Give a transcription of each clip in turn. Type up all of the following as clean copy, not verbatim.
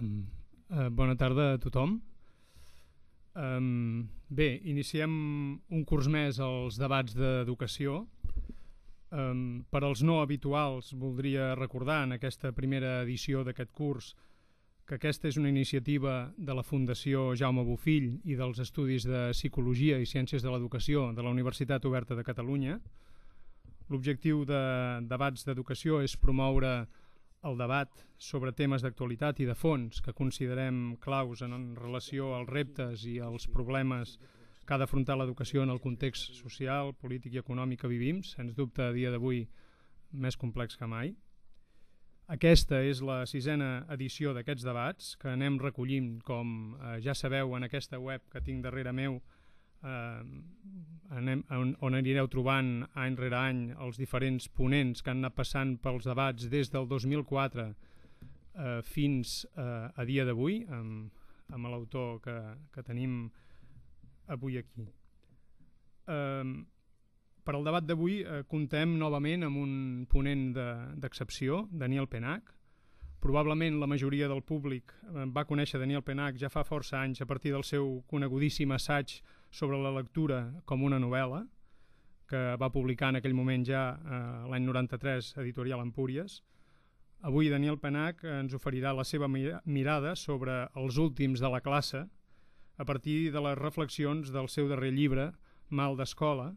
Bona tarda a tothom. Bé, iniciem un curs més als debats d'educació. Per als no habituals voldria recordar en aquesta primera edició d'aquest curs que aquesta és una iniciativa de la Fundació Jaume Bofill i dels Estudis de Psicologia i Ciències de l'Educació de la Universitat Oberta de Catalunya. L'objectiu de debats d'educació és promoure el debat sobre temes d'actualitat i de fons que considerem claus en relació als reptes i als problemes que ha d'afrontar l'educació en el context social, polític i econòmic que vivim, sens dubte a dia d'avui més complex que mai. Aquesta és la 6a edició d'aquests debats que anem recollint, com ja sabeu, en aquesta web que tinc darrere meu, on anireu trobant any rere any els diferents ponents que han anat passant pels debats des del 2004 fins a dia d'avui, amb l'autor que tenim avui aquí. Per al debat d'avui comptem novament amb un ponent d'excepció, Daniel Penach. Probablement la majoria del públic va conèixer Daniel Penach ja fa força anys a partir del seu conegudíssim assaig sobre la lectura com una novel·la, que va publicar en aquell moment ja l'any 93, editorial Empúries. Avui Daniel Penach ens oferirà la seva mirada sobre els últims de la classe a partir de les reflexions del seu darrer llibre, Mal d'escola,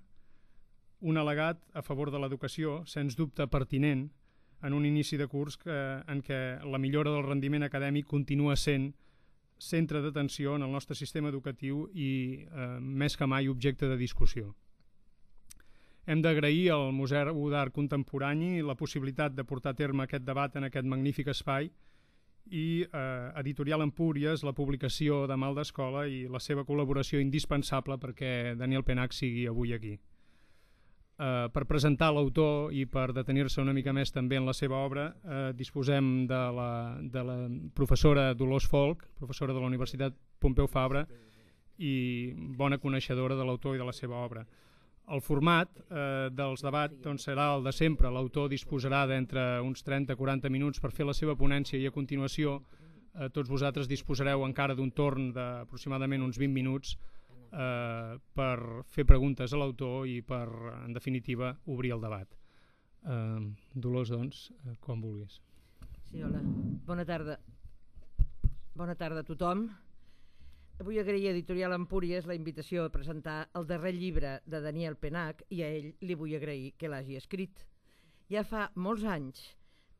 un al·legat a favor de l'educació, sens dubte pertinent, en un inici de curs en què la millora del rendiment acadèmic continua sent centre d'atenció en el nostre sistema educatiu i més que mai objecte de discussió. Hem d'agrair al Museu d'Art Contemporani la possibilitat de portar a terme aquest debat en aquest magnífic espai i Editorial Empúries la publicació de Mal d'escola i la seva col·laboració indispensable perquè Daniel Penach sigui avui aquí. Per presentar l'autor i per detenir-se una mica més també en la seva obra disposem de la professora Dolors Folch, professora de la Universitat Pompeu Fabra i bona coneixedora de l'autor i de la seva obra. El format dels debats serà el de sempre. L'autor disposarà d'entre uns 30-40 minuts per fer la seva ponència i a continuació tots vosaltres disposareu encara d'un torn d'aproximadament uns 20 minuts per fer preguntes a l'autor i per, en definitiva, obrir el debat. Dolors, doncs, quan vulguis. Sí, hola. Bona tarda. Bona tarda a tothom. Vull agrair a Editorial Empúries la invitació a presentar el darrer llibre de Daniel Penach i a ell li vull agrair que l'hagi escrit. Ja fa molts anys,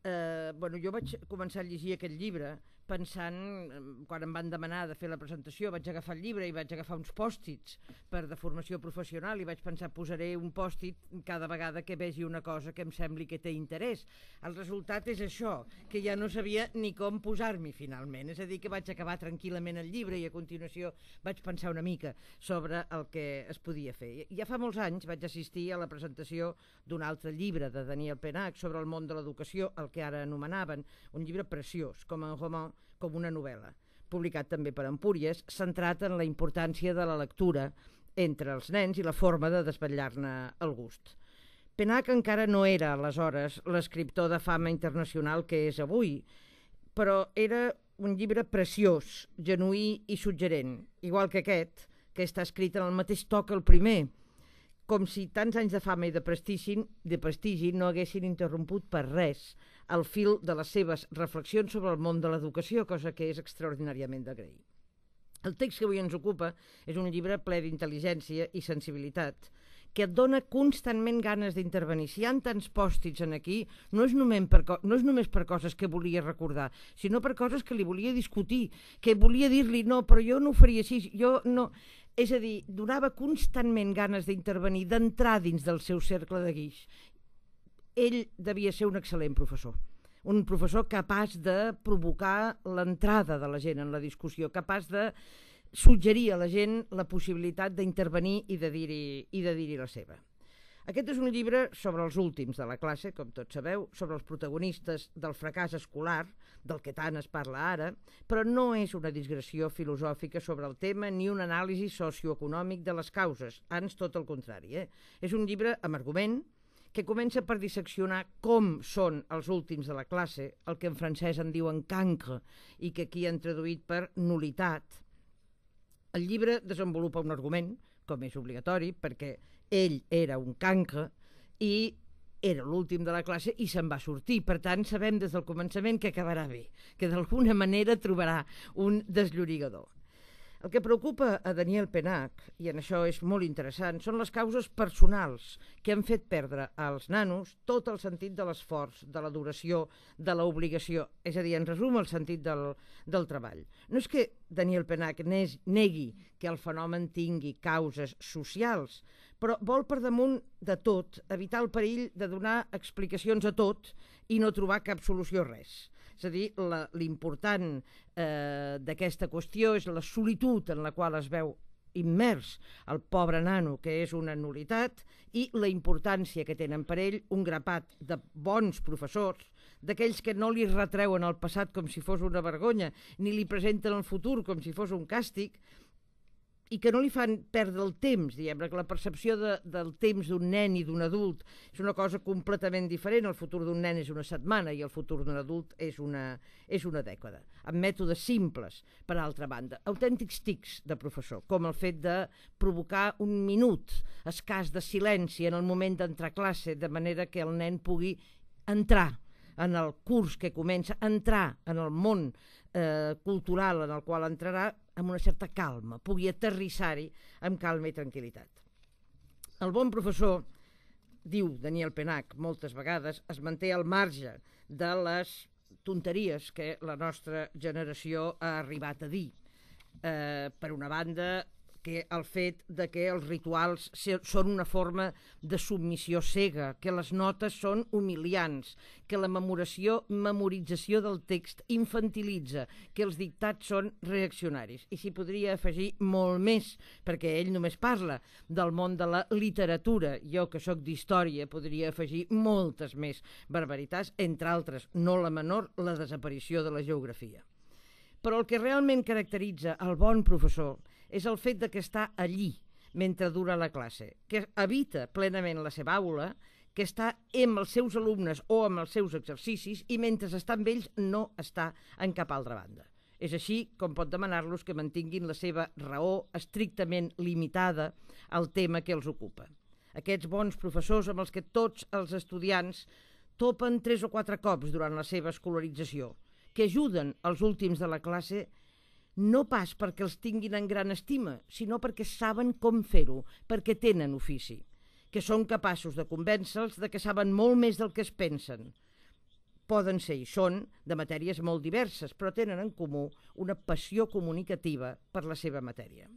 jo vaig començar a llegir aquest llibre pensant, quan em van demanar de fer la presentació, vaig agafar el llibre i vaig agafar uns pòstits de formació professional i vaig pensar, posaré un pòstit cada vegada que vegi una cosa que em sembli que té interès. El resultat és això, que ja no sabia ni com posar-m'hi finalment, és a dir, que vaig acabar tranquil·lament el llibre i a continuació vaig pensar una mica sobre el que es podia fer. Ja fa molts anys vaig assistir a la presentació d'un altre llibre de Daniel Penach sobre el món de l'educació, el que ara anomenaven, un llibre preciós, com un roman, com una novel·la, publicat també per Empúries, centrat en la importància de la lectura entre els nens i la forma de desvetllar-ne el gust. Penach encara no era aleshores l'escriptor de fama internacional que és avui, però era un llibre preciós, genuí i suggerent, igual que aquest, que està escrit en el mateix to que el primer, com si tants anys de fama i de prestigi no haguessin interromput per res el fil de les seves reflexions sobre el món de l'educació, cosa que és extraordinàriament d'agrair. El text que avui ens ocupa és un llibre ple d'intel·ligència i sensibilitat, que et dona constantment ganes d'intervenir. Si hi ha tants pòstits aquí, no és només per coses que volia recordar, sinó per coses que li volia discutir, que volia dir-li, no, però jo no ho faria així, jo no... És a dir, donava constantment ganes d'intervenir, d'entrar dins del seu cercle de guix. Ell devia ser un excel·lent professor, un professor capaç de provocar l'entrada de la gent en la discussió, capaç de suggerir a la gent la possibilitat d'intervenir i de dir-hi la seva. Aquest és un llibre sobre els últims de la classe, com tots sabeu, sobre els protagonistes del fracàs escolar, del que tant es parla ara, però no és una digressió filosòfica sobre el tema ni un anàlisi socioeconòmic de les causes, ans tot el contrari. És un llibre amb argument que comença per disseccionar com són els últims de la classe, el que en francès en diuen cancre i que aquí han traduït per nul·litat. El llibre desenvolupa un argument, com és obligatori, perquè ell era un cancre i era l'últim de la classe i se'n va sortir. Per tant, sabem des del començament que acabarà bé, que d'alguna manera trobarà un desllorigador. El que preocupa a Daniel Penach, i en això és molt interessant, són les causes personals que han fet perdre als nanos tot el sentit de l'esforç, de la duració, de l'obligació, és a dir, en resum, el sentit del treball. No és que Daniel Penach negui que el fenomen tingui causes socials, però vol per damunt de tot evitar el perill de donar explicacions a tot i no trobar cap solució a res. És a dir, l'important d'aquesta qüestió és la solitud en la qual es veu immers el pobre nano, que és una nul·litat, i la importància que tenen per ell un grapat de bons professors, d'aquells que no li retreuen el passat com si fos una vergonya, ni li presenten el futur com si fos un càstig, i que no li fan perdre el temps, diguem-ne, que la percepció del temps d'un nen i d'un adult és una cosa completament diferent. El futur d'un nen és una setmana i el futur d'un adult és una dècada. Amb mètodes simples, per altra banda. Autèntics tics de professor, com el fet de provocar un minut escàs de silenci en el moment d'entrar a classe, de manera que el nen pugui entrar en el curs que comença, entrar en el món cultural en el qual entrarà amb una certa calma, pugui aterrissar-hi amb calma i tranquil·litat. El bon professor, diu Daniel Penach moltes vegades, es manté al marge de les tonteries que la nostra generació ha arribat a dir. Per una banda, que el fet de que els rituals són una forma de submissió cega, que les notes són humiliants, que la memorització del text infantilitza, que els dictats són reaccionaris. I s'hi podria afegir molt més, perquè ell només parla del món de la literatura. Jo, que sóc d'història, podria afegir moltes més barbaritats, entre altres, no la menor, la desaparició de la geografia. Però el que realment caracteritza el bon professor és el fet de que està allí mentre dura la classe, que habita plenament la seva aula, que està amb els seus alumnes o amb els seus exercicis i mentre està amb ells no està en cap altra banda. És així com pot demanar-los que mantinguin la seva raó estrictament limitada al tema que els ocupa. Aquests bons professors amb els que tots els estudiants topen 3 o 4 cops durant la seva escolarització, que ajuden els últims de la classe no pas perquè els tinguin en gran estima, sinó perquè saben com fer-ho, perquè tenen ofici, que són capaços de convèncer-los de que saben molt més del que es pensen. Poden ser i són de matèries molt diverses, però tenen en comú una passió comunicativa per la seva matèria.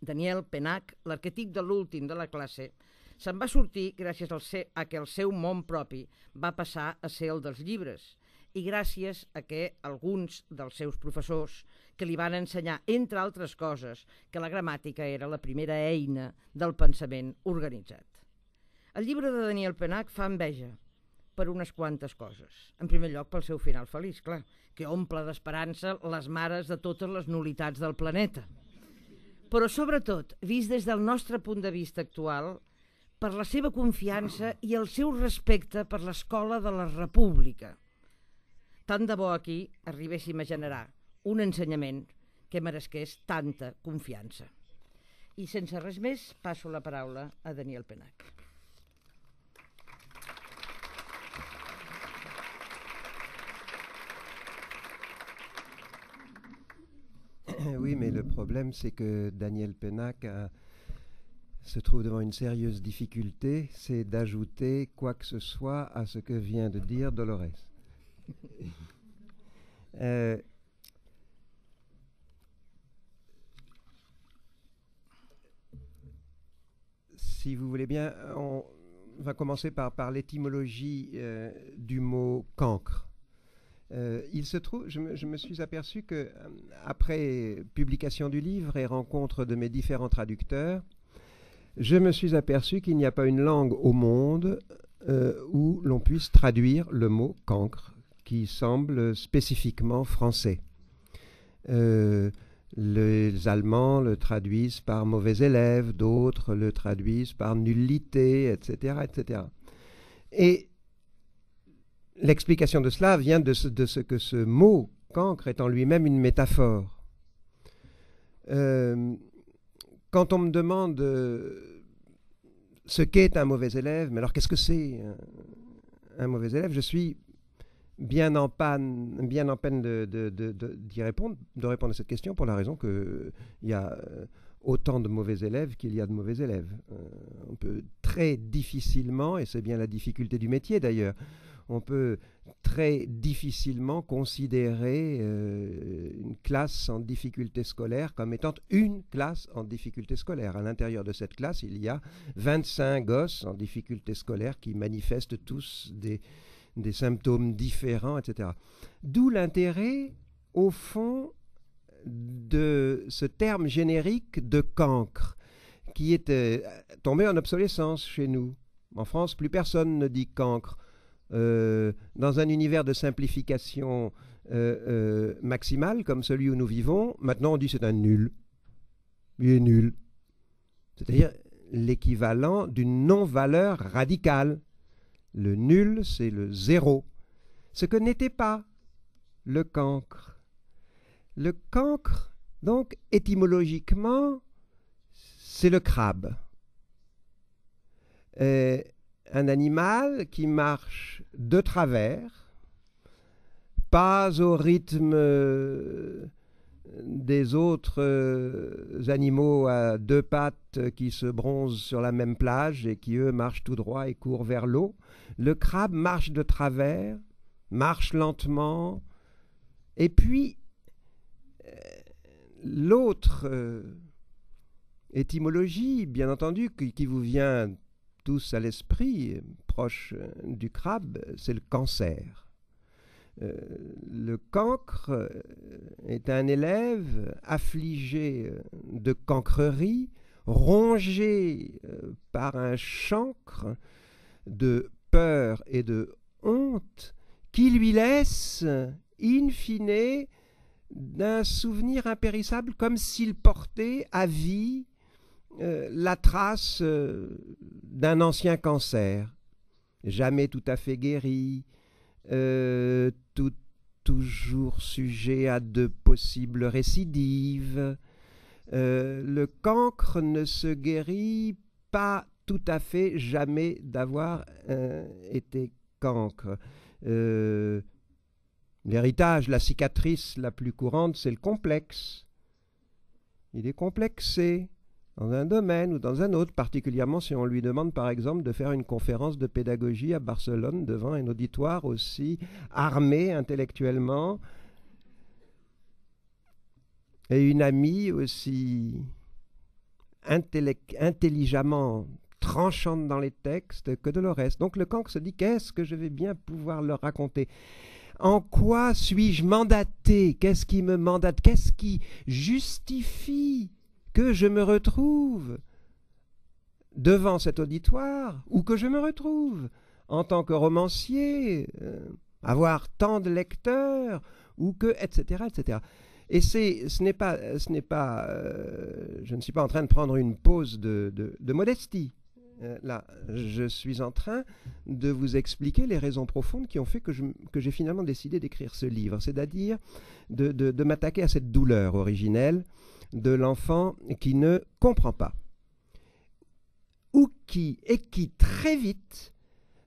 Daniel Penach, l'arquetip de l'últim de la classe, se'n va sortir gràcies a que el seu món propi va passar a ser el dels llibres, i gràcies a que alguns dels seus professors que li van ensenyar, entre altres coses, que la gramàtica era la primera eina del pensament organitzat. El llibre de Daniel Penach fa enveja per unes quantes coses. En primer lloc, pel seu final feliç, clar, que omple d'esperança les mares de totes les nul·litats del planeta. Però, sobretot, vist des del nostre punt de vista actual, per la seva confiança i el seu respecte per l'escola de la República. Tant de bo aquí arribéssim a generar un ensenyament que meresqués tanta confiança. I sense res més, passo la paraula a Daniel Penach. Oui, mais le problème, c'est que Daniel Penach se trouve devant une sérieuse difficulté, c'est d'ajouter quoi que ce soit à ce que vient de dire Dolores. Si vous voulez bien, on va commencer par l'étymologie du mot cancre. Il se trouve, je me suis aperçu que après publication du livre et rencontre de mes différents traducteurs, je me suis aperçu qu'il n'y a pas une langue au monde où l'on puisse traduire le mot cancre, qui semble spécifiquement français. Les Allemands le traduisent par mauvais élève, d'autres le traduisent par nullité, etc., etc. Et l'explication de cela vient de ce que ce mot cancre est en lui-même une métaphore. Quand on me demande ce qu'est un mauvais élève, mais alors qu'est-ce que c'est un mauvais élève, je suis bien en peine d'y répondre, de répondre à cette question pour la raison qu'il y a autant de mauvais élèves qu'il y a de mauvais élèves. On peut très difficilement, et c'est bien la difficulté du métier d'ailleurs, on peut très difficilement considérer une classe en difficulté scolaire comme étant une classe en difficulté scolaire. À l'intérieur de cette classe, il y a 25 gosses en difficulté scolaire qui manifestent tous des symptômes différents, etc. D'où l'intérêt, au fond, de ce terme générique de cancre, qui est tombé en obsolescence chez nous. En France, plus personne ne dit cancre. Dans un univers de simplification maximale comme celui où nous vivons, maintenant on dit c'est un nul. Il est nul. C'est-à-dire l'équivalent d'une non-valeur radicale. Le nul, c'est le zéro. Ce que n'était pas le cancre. Le cancre, donc, étymologiquement, c'est le crabe. Un animal qui marche de travers, pas au rythme des autres animaux à deux pattes qui se bronzent sur la même plage et qui, eux, marchent tout droit et courent vers l'eau. Le crabe marche de travers, marche lentement, et puis l'autre étymologie, bien entendu, qui vous vient tous à l'esprit, proche du crabe, c'est le cancer. Le cancre est un élève affligé de cancrerie, rongé par un chancre de peur et de honte qui lui laisse, in fine, d'un souvenir impérissable, comme s'il portait à vie la trace d'un ancien cancer, jamais tout à fait guéri, toujours sujet à de possibles récidives. Le cancre ne se guérit pas tout à fait jamais d'avoir été cancre. L'héritage, la cicatrice la plus courante, c'est le complexe. Il est complexé dans un domaine ou dans un autre, particulièrement si on lui demande par exemple de faire une conférence de pédagogie à Barcelone devant un auditoire aussi armé intellectuellement et une amie aussi intelligemment tranchante dans les textes que Dolores. Donc le cancre se dit, qu'est-ce que je vais bien pouvoir leur raconter ? En quoi suis-je mandaté ? Qu'est-ce qui me mandate ? Qu'est-ce qui justifie que je me retrouve devant cet auditoire ou que je me retrouve en tant que romancier, avoir tant de lecteurs ou que, etc., etc. Et je ne suis pas en train de prendre une pause de modestie. Là, je suis en train de vous expliquer les raisons profondes qui ont fait que j'ai finalement décidé d'écrire ce livre, c'est-à-dire de m'attaquer à cette douleur originelle de l'enfant qui ne comprend pas, ou qui très vite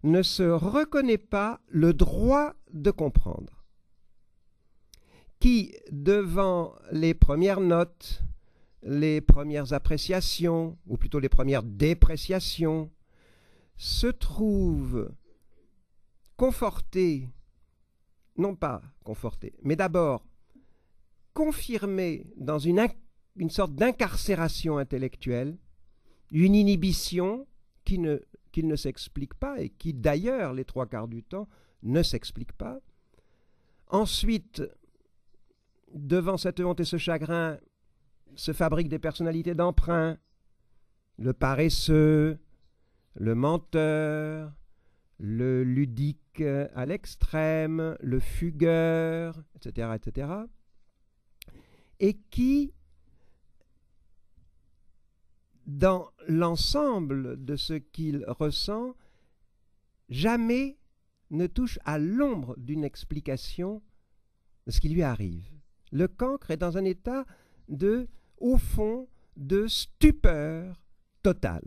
ne se reconnaît pas le droit de comprendre, qui, devant les premières notes, les premières appréciations, ou plutôt les premières dépréciations, se trouve conforté, non pas conforté, mais d'abord confirmé dans une sorte d'incarcération intellectuelle, une inhibition qu'il ne s'explique pas et qui d'ailleurs, les trois quarts du temps, ne s'explique pas. Ensuite, devant cette honte et ce chagrin, se fabriquent des personnalités d'emprunt, le paresseux, le menteur, le ludique à l'extrême, le fugueur, etc., etc., et qui, dans l'ensemble de ce qu'il ressent, jamais ne touche à l'ombre d'une explication de ce qui lui arrive. Le cancre est dans un état au fond, de stupeur totale,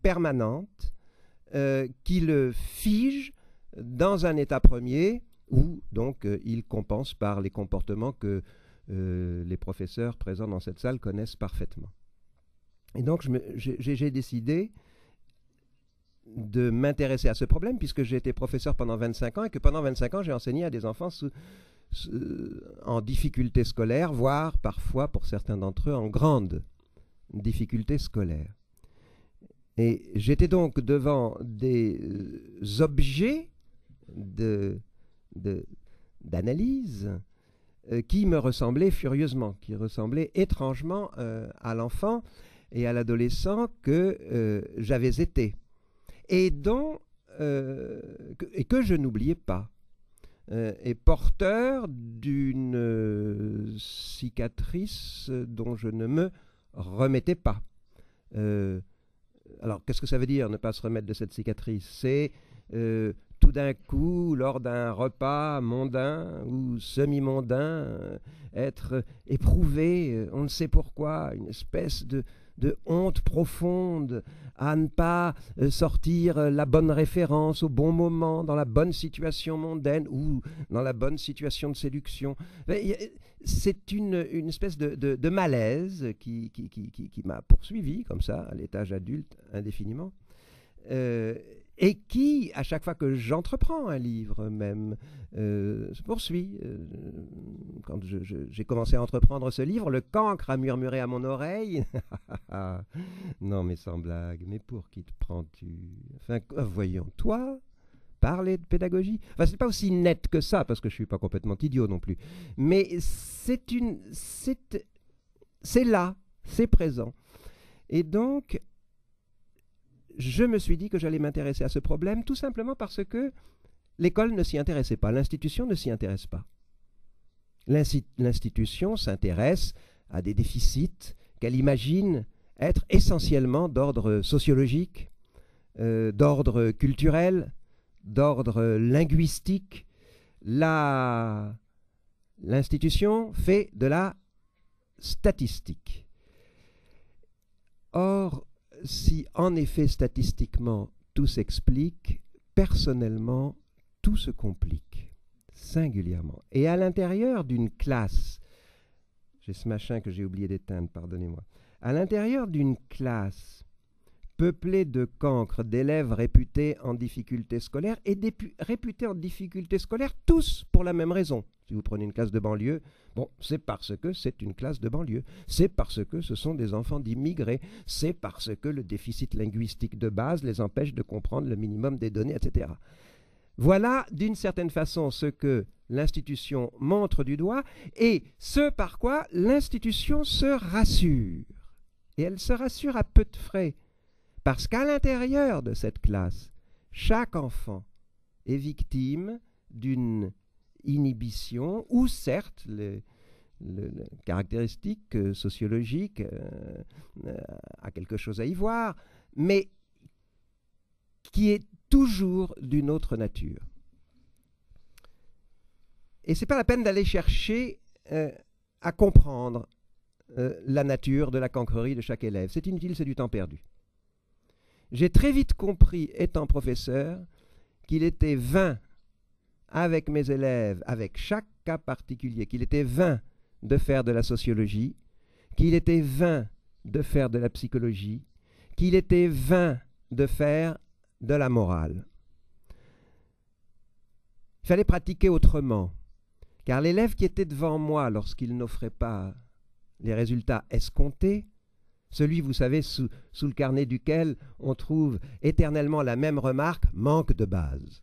permanente, qui le fige dans un état premier où donc il compense par les comportements que les professeurs présents dans cette salle connaissent parfaitement. Et donc j'ai décidé de m'intéresser à ce problème puisque j'ai été professeur pendant 25 ans et que pendant 25 ans j'ai enseigné à des enfants en difficulté scolaire, voire parfois pour certains d'entre eux en grande difficulté scolaire. Et j'étais donc devant des objets d'analyse qui me ressemblaient furieusement, qui ressemblaient étrangement à l'enfant et à l'adolescent que j'avais été. Et que je n'oubliais pas, et porteur d'une cicatrice dont je ne me remettais pas. Alors, qu'est-ce que ça veut dire, ne pas se remettre de cette cicatrice? C'est tout d'un coup, lors d'un repas mondain ou semi-mondain, être éprouvé, on ne sait pourquoi, une espèce de honte profonde à ne pas sortir la bonne référence au bon moment, dans la bonne situation mondaine ou dans la bonne situation de séduction. C'est une espèce de malaise qui m'a poursuivi comme ça, à l'étage adulte, indéfiniment. Et qui, à chaque fois que j'entreprends un livre même, se poursuit. Quand j'ai commencé à entreprendre ce livre, le cancre a murmuré à mon oreille « Non, mais sans blague, mais pour qui te prends-tu? Enfin, voyons, toi, parler de pédagogie ?» Enfin, c'est pas aussi net que ça, parce que je suis pas complètement idiot non plus. Mais c'est là, c'est présent. Et donc, je me suis dit que j'allais m'intéresser à ce problème tout simplement parce que l'école ne s'y intéressait pas, l'institution ne s'y intéresse pas. L'institution s'intéresse à des déficits qu'elle imagine être essentiellement d'ordre sociologique, d'ordre culturel, d'ordre linguistique. L'institution fait de la statistique. Or, si en effet statistiquement tout s'explique, personnellement tout se complique, singulièrement. Et à l'intérieur d'une classe, j'ai ce machin que j'ai oublié d'éteindre, pardonnez-moi, à l'intérieur d'une classe peuplée de cancres, d'élèves réputés en difficulté scolaire et réputés en difficulté scolaire tous pour la même raison. Si vous prenez une classe de banlieue, bon, c'est parce que c'est une classe de banlieue, c'est parce que ce sont des enfants d'immigrés, c'est parce que le déficit linguistique de base les empêche de comprendre le minimum des données, etc. Voilà, d'une certaine façon, ce que l'institution montre du doigt et ce par quoi l'institution se rassure. Et elle se rassure à peu de frais, parce qu'à l'intérieur de cette classe, chaque enfant est victime d'une inhibition, où certes les caractéristiques sociologiques a quelque chose à y voir, mais qui est toujours d'une autre nature. Et ce n'est pas la peine d'aller chercher à comprendre la nature de la cancrerie de chaque élève. C'est inutile, c'est du temps perdu. J'ai très vite compris, étant professeur, qu'il était vain avec mes élèves, avec chaque cas particulier, qu'il était vain de faire de la sociologie, qu'il était vain de faire de la psychologie, qu'il était vain de faire de la morale. Il fallait pratiquer autrement, car l'élève qui était devant moi lorsqu'il n'offrait pas les résultats escomptés, celui, vous savez, sous le carnet duquel on trouve éternellement la même remarque, manque de base.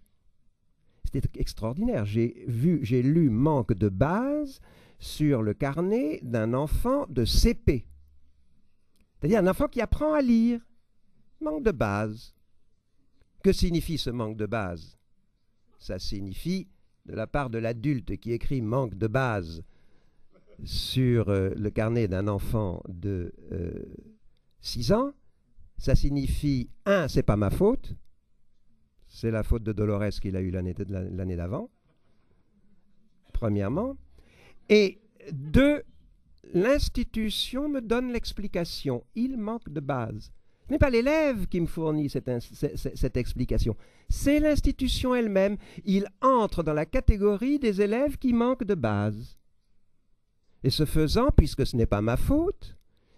C'était extraordinaire. J'ai lu manque de base sur le carnet d'un enfant de CP. C'est-à-dire un enfant qui apprend à lire. Manque de base. Que signifie ce manque de base? Ça signifie, de la part de l'adulte qui écrit manque de base sur le carnet d'un enfant de 6 ans, ça signifie, 1, c'est pas ma faute, c'est la faute de Dolores qu'il a eue l'année d'avant, premièrement. Et deux, l'institution me donne l'explication. Il manque de base. Ce n'est pas l'élève qui me fournit cette explication. C'est l'institution elle-même. Il entre dans la catégorie des élèves qui manquent de base. Et ce faisant, puisque ce n'est pas ma faute,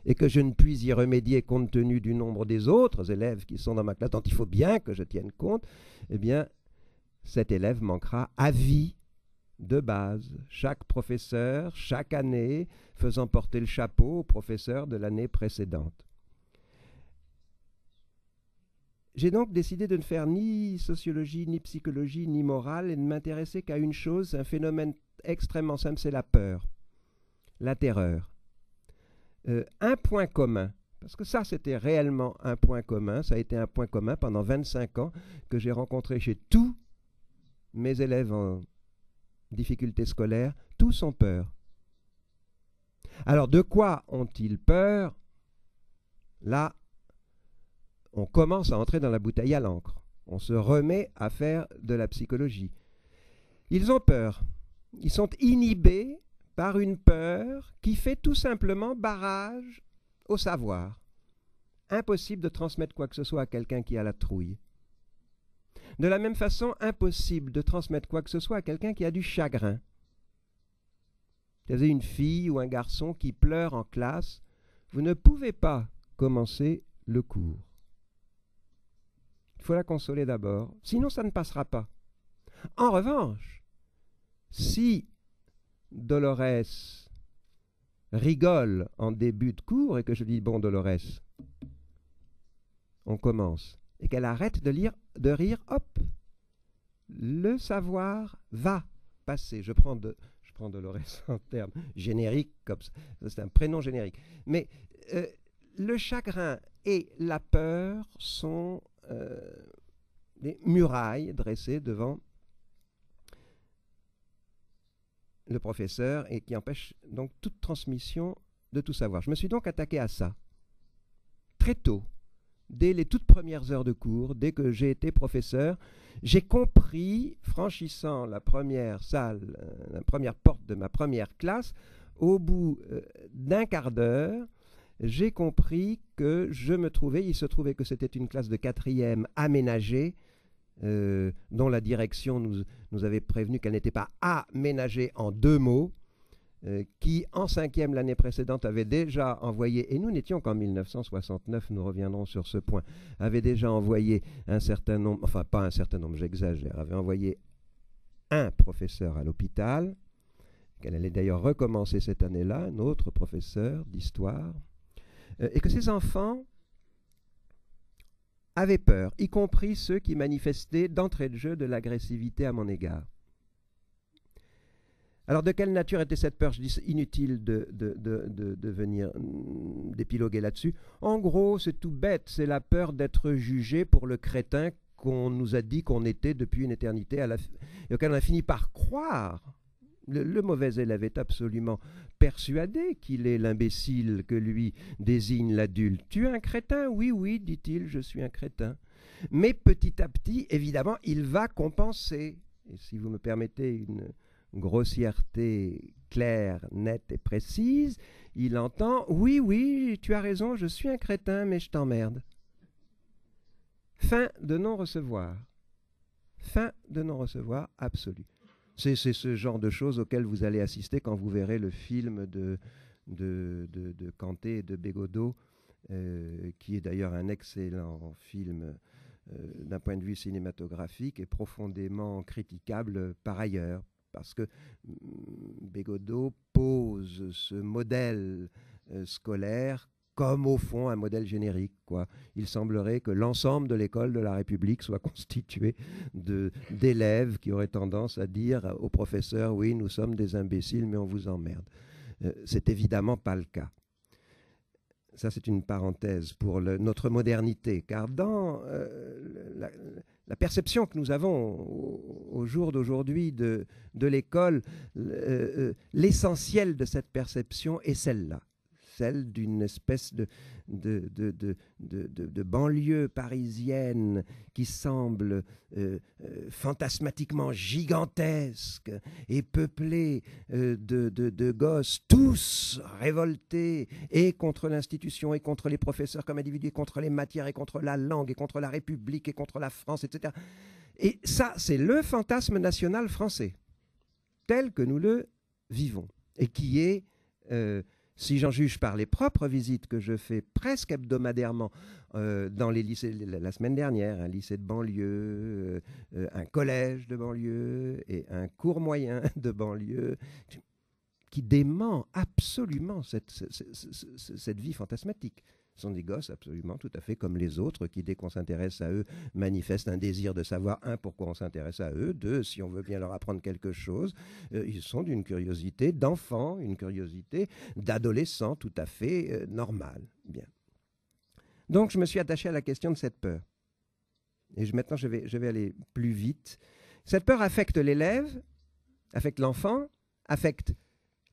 et que je ne puis y remédier compte tenu du nombre des autres élèves qui sont dans ma classe, dont il faut bien que je tienne compte, eh bien, cet élève manquera à vie de base. Chaque professeur, chaque année, faisant porter le chapeau au professeur de l'année précédente. J'ai donc décidé de ne faire ni sociologie, ni psychologie, ni morale, et de m'intéresser qu'à une chose, un phénomène extrêmement simple, c'est la peur, la terreur. Un point commun, parce que ça c'était réellement un point commun, ça a été un point commun pendant 25 ans que j'ai rencontré chez tous mes élèves en difficulté scolaire, tous ont peur. Alors de quoi ont-ils peur? Là, on commence à entrer dans la bouteille à l'encre. On se remet à faire de la psychologie. Ils ont peur. Ils sont inhibés par une peur qui fait tout simplement barrage au savoir. Impossible de transmettre quoi que ce soit à quelqu'un qui a la trouille. De la même façon, impossible de transmettre quoi que ce soit à quelqu'un qui a du chagrin. Vous avez une fille ou un garçon qui pleure en classe, vous ne pouvez pas commencer le cours. Il faut la consoler d'abord, sinon ça ne passera pas. En revanche, si Dolores rigole en début de cours et que je dis « Bon, Dolores, on commence », et qu'elle arrête de rire, hop, le savoir va passer. Je prends Dolores en termes génériques, comme ça, c'est un prénom générique. Mais le chagrin et la peur sont des murailles dressées devant le professeur et qui empêchent donc toute transmission de tout savoir. Je me suis donc attaqué à ça très tôt. Dès les toutes premières heures de cours, dès que j'ai été professeur, j'ai compris, franchissant la première salle, la première porte de ma première classe, au bout d'un quart d'heure, j'ai compris que il se trouvait que c'était une classe de 4e aménagée, dont la direction nous avait prévenu qu'elle n'était pas aménagée en 2 mots, qui en 5e l'année précédente avait déjà envoyé, et nous n'étions qu'en 1969, nous reviendrons sur ce point, avait déjà envoyé un certain nombre, enfin pas un certain nombre, j'exagère, avait envoyé un professeur à l'hôpital, qu'elle allait d'ailleurs recommencer cette année-là, un autre professeur d'histoire, et que ces enfants avaient peur, y compris ceux qui manifestaient d'entrée de jeu de l'agressivité à mon égard. Alors, de quelle nature était cette peur? Je dis, c'est inutile de venir d'épiloguer là-dessus. En gros, c'est tout bête, c'est la peur d'être jugé pour le crétin qu'on nous a dit qu'on était depuis une éternité, et auquel on a fini par croire. Le mauvais élève est absolument persuadé qu'il est l'imbécile que lui désigne l'adulte. « Tu es un crétin ?» « Oui, oui, dit-il, je suis un crétin. » Mais petit à petit, évidemment, il va compenser. Et si vous me permettez une grossièreté claire, nette et précise, il entend « Oui, oui, tu as raison, je suis un crétin, mais je t'emmerde. » Fin de non-recevoir. Fin de non-recevoir absolu. C'est ce genre de choses auxquelles vous allez assister quand vous verrez le film de Kanté et de Bégodeau, qui est d'ailleurs un excellent film d'un point de vue cinématographique et profondément critiquable par ailleurs, parce que Bégodeau pose ce modèle scolaire comme au fond un modèle générique, quoi. Il semblerait que l'ensemble de l'école de la République soit constitué d'élèves qui auraient tendance à dire aux professeurs « Oui, nous sommes des imbéciles, mais on vous emmerde ». C'est évidemment pas le cas. Ça, c'est une parenthèse pour notre modernité, car dans la perception que nous avons au jour d'aujourd'hui de l'école, l'essentiel de cette perception est celle-là. celle d'une espèce de banlieue parisienne qui semble fantasmatiquement gigantesque et peuplée de gosses tous révoltés et contre l'institution et contre les professeurs comme individus, et contre les matières et contre la langue et contre la République et contre la France, etc. Et ça, c'est le fantasme national français, tel que nous le vivons, et qui est, si j'en juge par les propres visites que je fais presque hebdomadairement dans les lycées, la semaine dernière, un lycée de banlieue, un collège de banlieue et un cours moyen de banlieue, qui dément absolument cette vie fantasmatique. Ce sont des gosses absolument tout à fait comme les autres qui, dès qu'on s'intéresse à eux, manifestent un désir de savoir, un, pourquoi on s'intéresse à eux, deux, si on veut bien leur apprendre quelque chose. Ils sont d'une curiosité d'enfant, une curiosité d'adolescent tout à fait normale. Bien. Donc, je me suis attaché à la question de cette peur. Et maintenant, je vais aller plus vite. Cette peur affecte l'élève, affecte l'enfant, affecte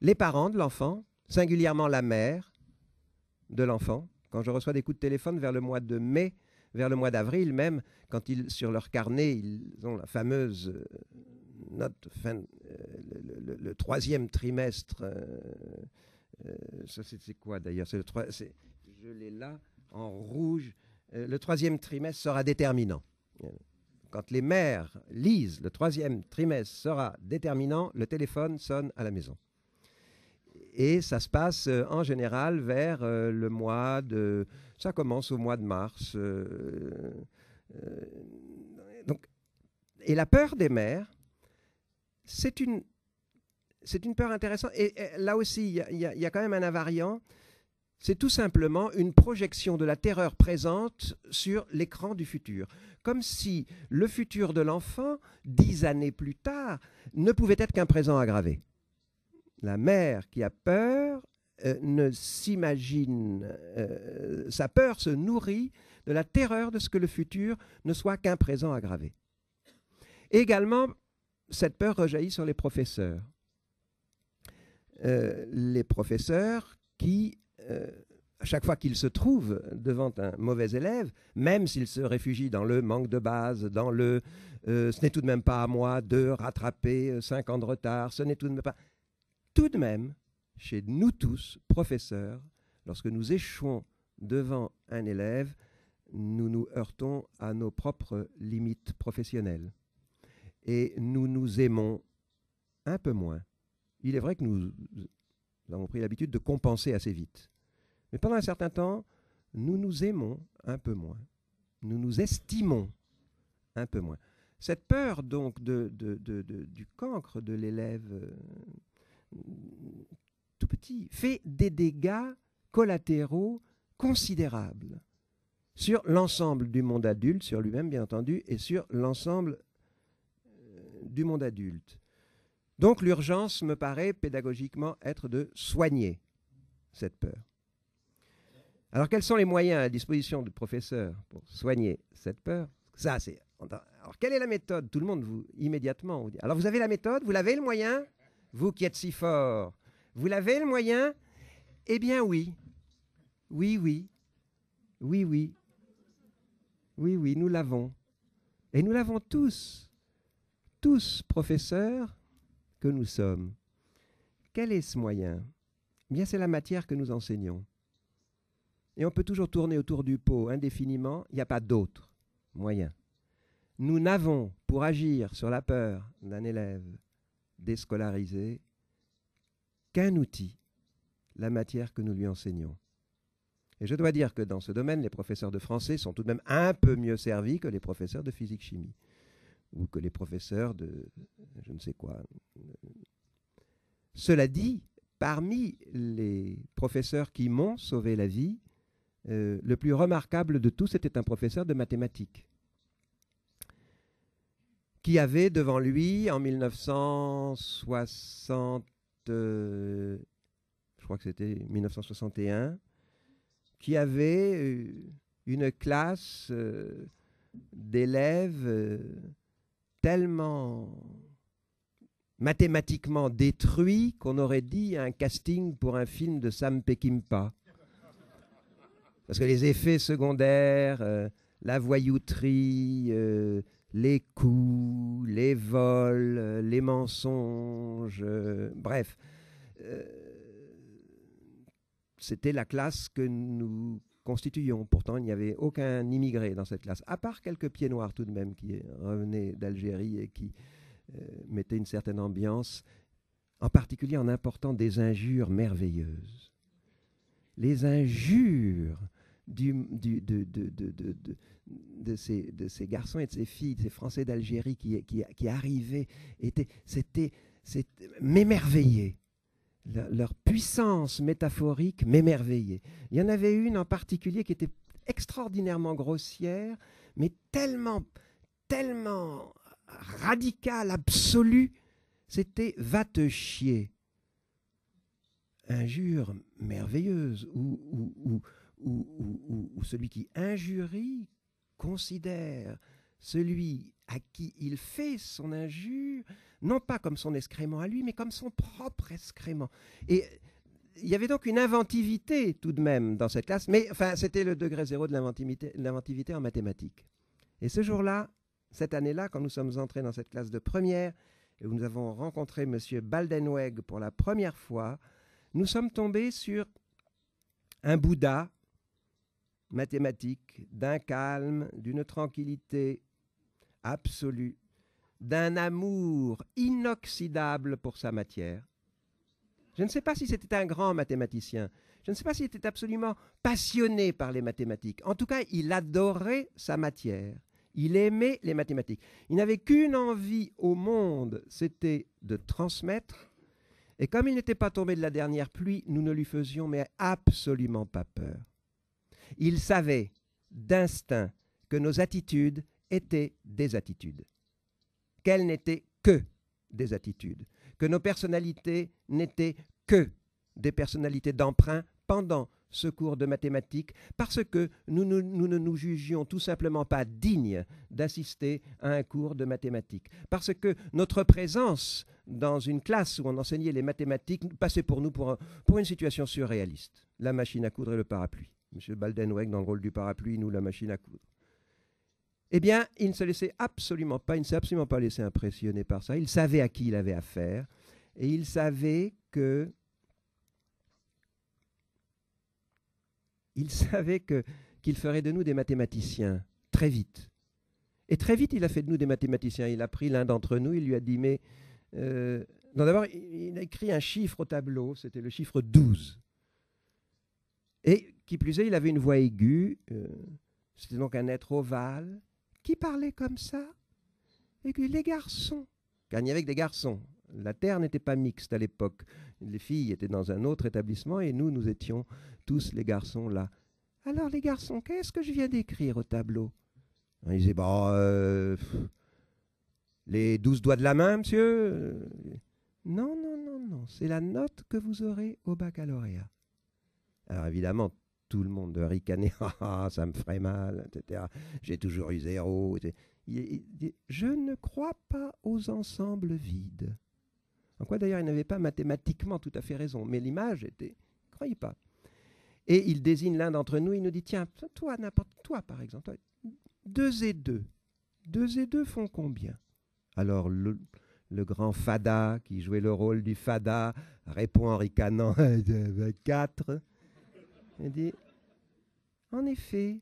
les parents de l'enfant, singulièrement la mère de l'enfant. Quand je reçois des coups de téléphone vers le mois de mai, vers le mois d'avril même, quand sur leur carnet, ils ont la fameuse note, le troisième trimestre, ça c'est quoi d'ailleurs, je l'ai là en rouge, le troisième trimestre sera déterminant. Quand les mères lisent le troisième trimestre sera déterminant, le téléphone sonne à la maison. Et ça se passe en général vers le mois de... Ça commence au mois de mars. Donc, et la peur des mères, c'est une peur intéressante. Et là aussi, il y a quand même un invariant. C'est tout simplement une projection de la terreur présente sur l'écran du futur. Comme si le futur de l'enfant, 10 années plus tard, ne pouvait être qu'un présent aggravé. La mère qui a peur ne s'imagine, sa peur se nourrit de la terreur de ce que le futur ne soit qu'un présent aggravé. Également, cette peur rejaillit sur les professeurs. Les professeurs qui, à chaque fois qu'ils se trouvent devant un mauvais élève, même s'ils se réfugient dans le manque de base, dans le ce n'est tout de même pas à moi de rattraper 5 ans de retard, ce n'est tout de même pas... Tout de même, chez nous tous, professeurs, lorsque nous échouons devant un élève, nous nous heurtons à nos propres limites professionnelles. Et nous nous aimons un peu moins. Il est vrai que nous avons pris l'habitude de compenser assez vite. Mais pendant un certain temps, nous nous aimons un peu moins. Nous nous estimons un peu moins. Cette peur donc du cancre de l'élève tout petit fait des dégâts collatéraux considérables sur l'ensemble du monde adulte, sur lui-même bien entendu, et sur l'ensemble du monde adulte. Donc l'urgence me paraît pédagogiquement être de soigner cette peur. Alors quels sont les moyens à disposition du professeur pour soigner cette peur? Ça, c'est... Alors quelle est la méthode? Tout le monde immédiatement vous dit. Alors vous avez la méthode, vous l'avez le moyen? Vous qui êtes si fort, vous l'avez le moyen? Eh bien oui. Oui, oui. Oui, oui. Oui, oui, nous l'avons. Et nous l'avons tous. Tous, professeurs que nous sommes. Quel est ce moyen? Eh bien, c'est la matière que nous enseignons. Et on peut toujours tourner autour du pot indéfiniment, il n'y a pas d'autre moyen. Nous n'avons, pour agir sur la peur d'un élève déscolarisé, qu'un outil, la matière que nous lui enseignons. Et je dois dire que dans ce domaine, les professeurs de français sont tout de même un peu mieux servis que les professeurs de physique-chimie, ou que les professeurs de je ne sais quoi. Cela dit, parmi les professeurs qui m'ont sauvé la vie, le plus remarquable de tous était un professeur de mathématiques qui avait devant lui en 1960, je crois que c'était 1961, qui avait une classe d'élèves tellement mathématiquement détruit qu'on aurait dit un casting pour un film de Sam Peckinpah. Parce que les effets secondaires, la voyouterie, les coups, les vols, les mensonges, bref. C'était la classe que nous constituions. Pourtant, il n'y avait aucun immigré dans cette classe, à part quelques pieds noirs tout de même qui revenaient d'Algérie et qui mettaient une certaine ambiance, en particulier en important des injures merveilleuses. Les injures de ces garçons et de ces filles, ces Français d'Algérie qui arrivaient, m'émerveillaient. Leur puissance métaphorique m'émerveillait. Il y en avait une en particulier qui était extraordinairement grossière, mais tellement radicale, absolue, c'était « va te chier ». Injure merveilleuse, où celui qui injurie considère celui à qui il fait son injure, non pas comme son excrément à lui, mais comme son propre excrément. Et il y avait donc une inventivité tout de même dans cette classe, mais enfin, c'était le degré zéro de l'inventivité en mathématiques. Et ce jour-là, cette année-là, quand nous sommes entrés dans cette classe de première, et où nous avons rencontré M. Baldenweg pour la première fois, nous sommes tombés sur un Bouddha mathématique, d'un calme, d'une tranquillité absolue, d'un amour inoxydable pour sa matière. Je ne sais pas si c'était un grand mathématicien, je ne sais pas s'il était absolument passionné par les mathématiques. En tout cas, il adorait sa matière, il aimait les mathématiques. Il n'avait qu'une envie au monde, c'était de transmettre. Et comme il n'était pas tombé de la dernière pluie, nous ne lui faisions mais absolument pas peur. Il savait d'instinct que nos attitudes étaient des attitudes, qu'elles n'étaient que des attitudes, que nos personnalités n'étaient que des personnalités d'emprunt pendant ce cours de mathématiques, parce que nous ne nous jugions tout simplement pas dignes d'assister à un cours de mathématiques, parce que notre présence dans une classe où on enseignait les mathématiques passait pour nous pour une situation surréaliste. La machine à coudre et le parapluie. M. Baldenweg dans le rôle du parapluie, nous la machine à coudre. Eh bien, il ne se laissait absolument pas, il ne s'est absolument pas laissé impressionner par ça. Il savait à qui il avait affaire et il savait qu'il ferait de nous des mathématiciens très vite. Et très vite, il a fait de nous des mathématiciens. Il a pris l'un d'entre nous, il lui a dit, mais... non, d'abord, il a écrit un chiffre au tableau, c'était le chiffre 12. Et qui plus est, il avait une voix aiguë, c'était donc un être ovale, qui parlait comme ça. Et que les garçons, car il n'y avait que des garçons, la terre n'était pas mixte à l'époque, les filles étaient dans un autre établissement et nous étions tous les garçons là. Alors les garçons, qu'est-ce que je viens d'écrire au tableau? Il disait, les 12 doigts de la main, monsieur? Non, c'est la note que vous aurez au baccalauréat. Alors évidemment, tout le monde ricanait, ça me ferait mal, etc. J'ai toujours eu 0. Il dit, je ne crois pas aux ensembles vides. En quoi d'ailleurs il n'avait pas mathématiquement tout à fait raison, mais l'image était, ne croyez pas. Et il désigne l'un d'entre nous, il nous dit, tiens, toi par exemple, 2 et 2. 2 et 2 font combien? Alors le grand Fada, qui jouait le rôle du Fada, répond en ricanant, 4. Il dit, en effet,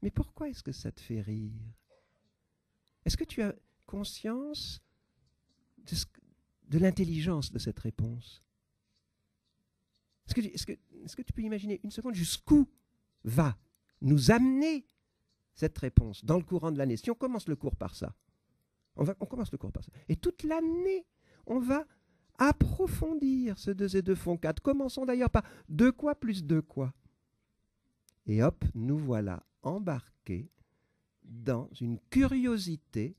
mais pourquoi est-ce que ça te fait rire? Est-ce que tu as conscience de l'intelligence de cette réponse? Est-ce que tu peux imaginer une seconde jusqu'où va nous amener cette réponse dans le courant de l'année? Si on commence le cours par ça, on commence le cours par ça, et toute l'année, on va approfondir ce 2 et 2 font 4. Commençons d'ailleurs par 2 quoi plus 2 quoi. Et hop, nous voilà embarqués dans une curiosité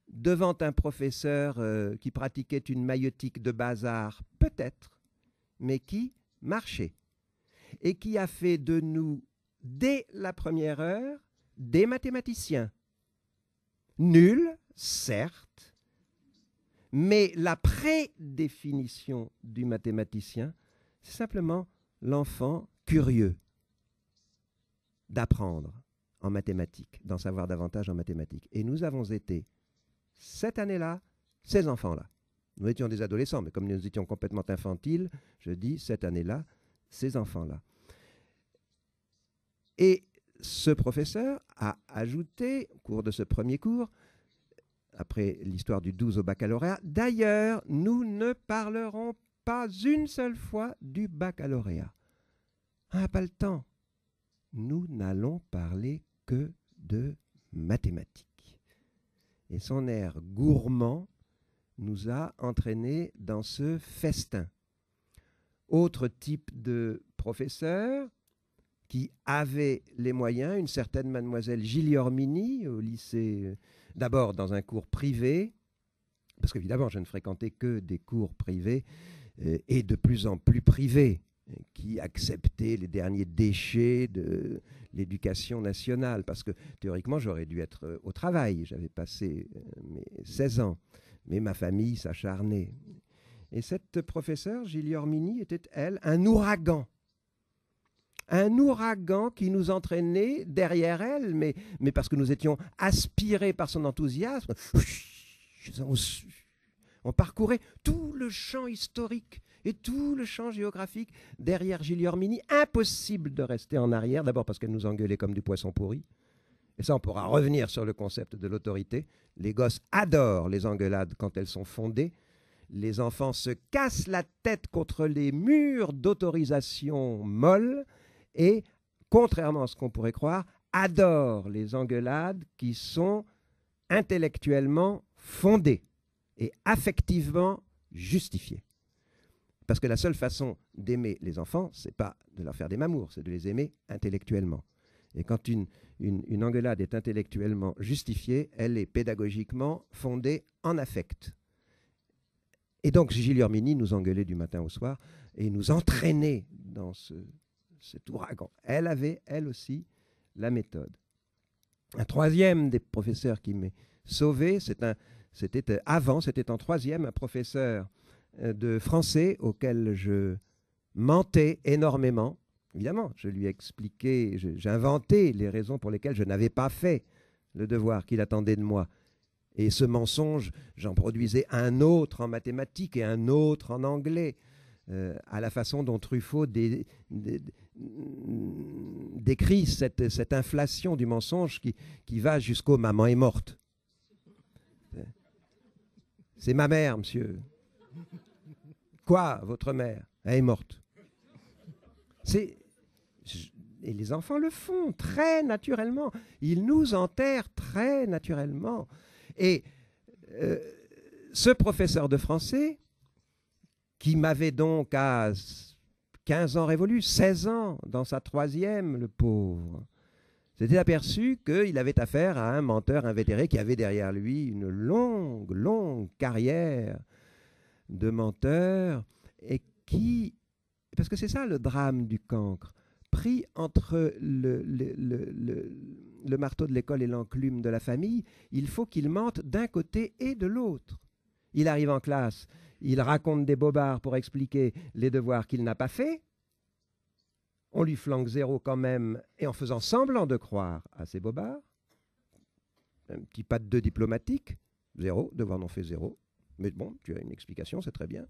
devant un professeur qui pratiquait une maïeutique de bazar, peut-être, mais qui marchait et qui a fait de nous, dès la première heure, des mathématiciens. Nuls, certes, Mais la prédéfinition du mathématicien, c'est simplement l'enfant curieux d'apprendre en mathématiques, d'en savoir davantage en mathématiques. Et nous avons été, cette année-là, ces enfants-là. Nous étions des adolescents, mais comme nous étions complètement infantiles, je dis cette année-là, ces enfants-là. Et ce professeur a ajouté, au cours de ce premier cours, après l'histoire du 12 au baccalauréat, d'ailleurs, nous ne parlerons pas une seule fois du baccalauréat. On n'a pas le temps. Nous n'allons parler que de mathématiques. Et son air gourmand nous a entraînés dans ce festin. Autre type de professeur qui avait les moyens, une certaine mademoiselle Gilliormini au lycée, d'abord dans un cours privé, parce qu'évidemment je ne fréquentais que des cours privés et de plus en plus privés, qui acceptaient les derniers déchets de l'éducation nationale, parce que théoriquement j'aurais dû être au travail, j'avais passé mes 16 ans, mais ma famille s'acharnait. Et cette professeure, Gilliormini, était, elle, un ouragan qui nous entraînait derrière elle, mais parce que nous étions aspirés par son enthousiasme. On parcourait tout le champ historique et tout le champ géographique derrière Gilliormini. Impossible de rester en arrière, d'abord parce qu'elle nous engueulait comme du poisson pourri. Et ça, on pourra revenir sur le concept de l'autorité. Les gosses adorent les engueulades quand elles sont fondées. Les enfants se cassent la tête contre les murs d'autorisation molle et, contrairement à ce qu'on pourrait croire, adorent les engueulades qui sont intellectuellement fondées et affectivement justifiées. Parce que la seule façon d'aimer les enfants, ce n'est pas de leur faire des mamours, c'est de les aimer intellectuellement. Et quand une engueulade est intellectuellement justifiée, elle est pédagogiquement fondée en affect. Et donc Gilliormini nous engueulait du matin au soir et nous entraînait dans cet ouragan. Elle avait, elle aussi, la méthode. Un troisième des professeurs qui m'est sauvé, c'était en troisième, un professeur de français auquel je mentais énormément. Évidemment, je lui ai expliqué, j'inventais les raisons pour lesquelles je n'avais pas fait le devoir qu'il attendait de moi. Et ce mensonge, j'en produisais un autre en mathématiques et un autre en anglais, à la façon dont Truffaut décrit cette inflation du mensonge qui va jusqu'au « maman est morte ». C'est ma mère, monsieur. Quoi, votre mère? Elle est morte. Et les enfants le font très naturellement. Ils nous enterrent très naturellement. Et ce professeur de français, qui m'avait donc à 15 ans révolu, 16 ans dans sa troisième, le pauvre, s'était aperçu qu'il avait affaire à un menteur invétéré qui avait derrière lui une longue carrière de menteur et qui, parce que c'est ça le drame du cancre, pris entre le marteau de l'école et l'enclume de la famille, il faut qu'il mente d'un côté et de l'autre. Il arrive en classe, il raconte des bobards pour expliquer les devoirs qu'il n'a pas faits. On lui flanque 0 quand même, et en faisant semblant de croire à ces bobards. Un petit pas de 2 diplomatique, 0, devoir non fait 0. Mais bon, tu as une explication, c'est très bien.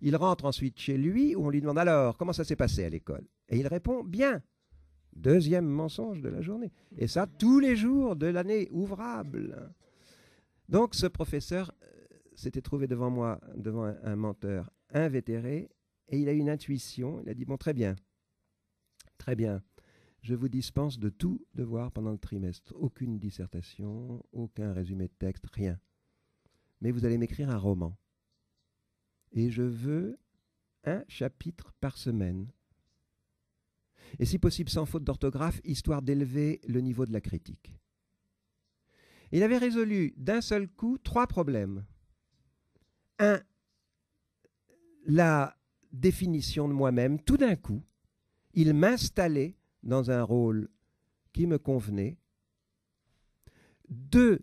Il rentre ensuite chez lui, où on lui demande alors, comment ça s'est passé à l'école? Et il répond, bien. Deuxième mensonge de la journée. Et ça, tous les jours de l'année ouvrable. Donc, ce professeur s'était trouvé devant moi, devant un menteur invétéré, et il a eu une intuition. Il a dit, bon, très bien, je vous dispense de tout devoir pendant le trimestre. Aucune dissertation, aucun résumé de texte, rien. Mais vous allez m'écrire un roman. Et je veux un chapitre par semaine. Et si possible sans faute d'orthographe, histoire d'élever le niveau de la critique. Il avait résolu d'un seul coup 3 problèmes. 1, la définition de moi-même. Tout d'un coup, il m'installait dans un rôle qui me convenait. 2,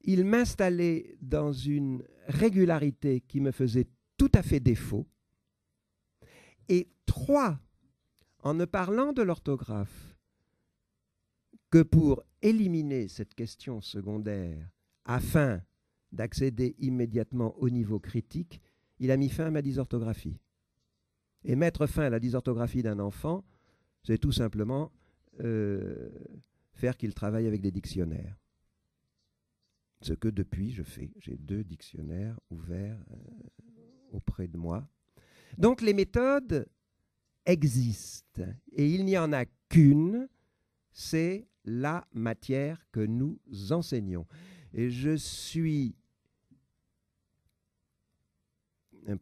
il m'installait dans une régularité qui me faisait tout à fait défaut. Et 3, en ne parlant de l'orthographe que pour éliminer cette question secondaire afin d'accéder immédiatement au niveau critique, il a mis fin à ma dysorthographie. Et mettre fin à la dysorthographie d'un enfant, c'est tout simplement faire qu'il travaille avec des dictionnaires. Ce que depuis je fais. J'ai 2 dictionnaires ouverts auprès de moi. Donc les méthodes existent et il n'y en a qu'une, c'est la matière que nous enseignons. Et je suis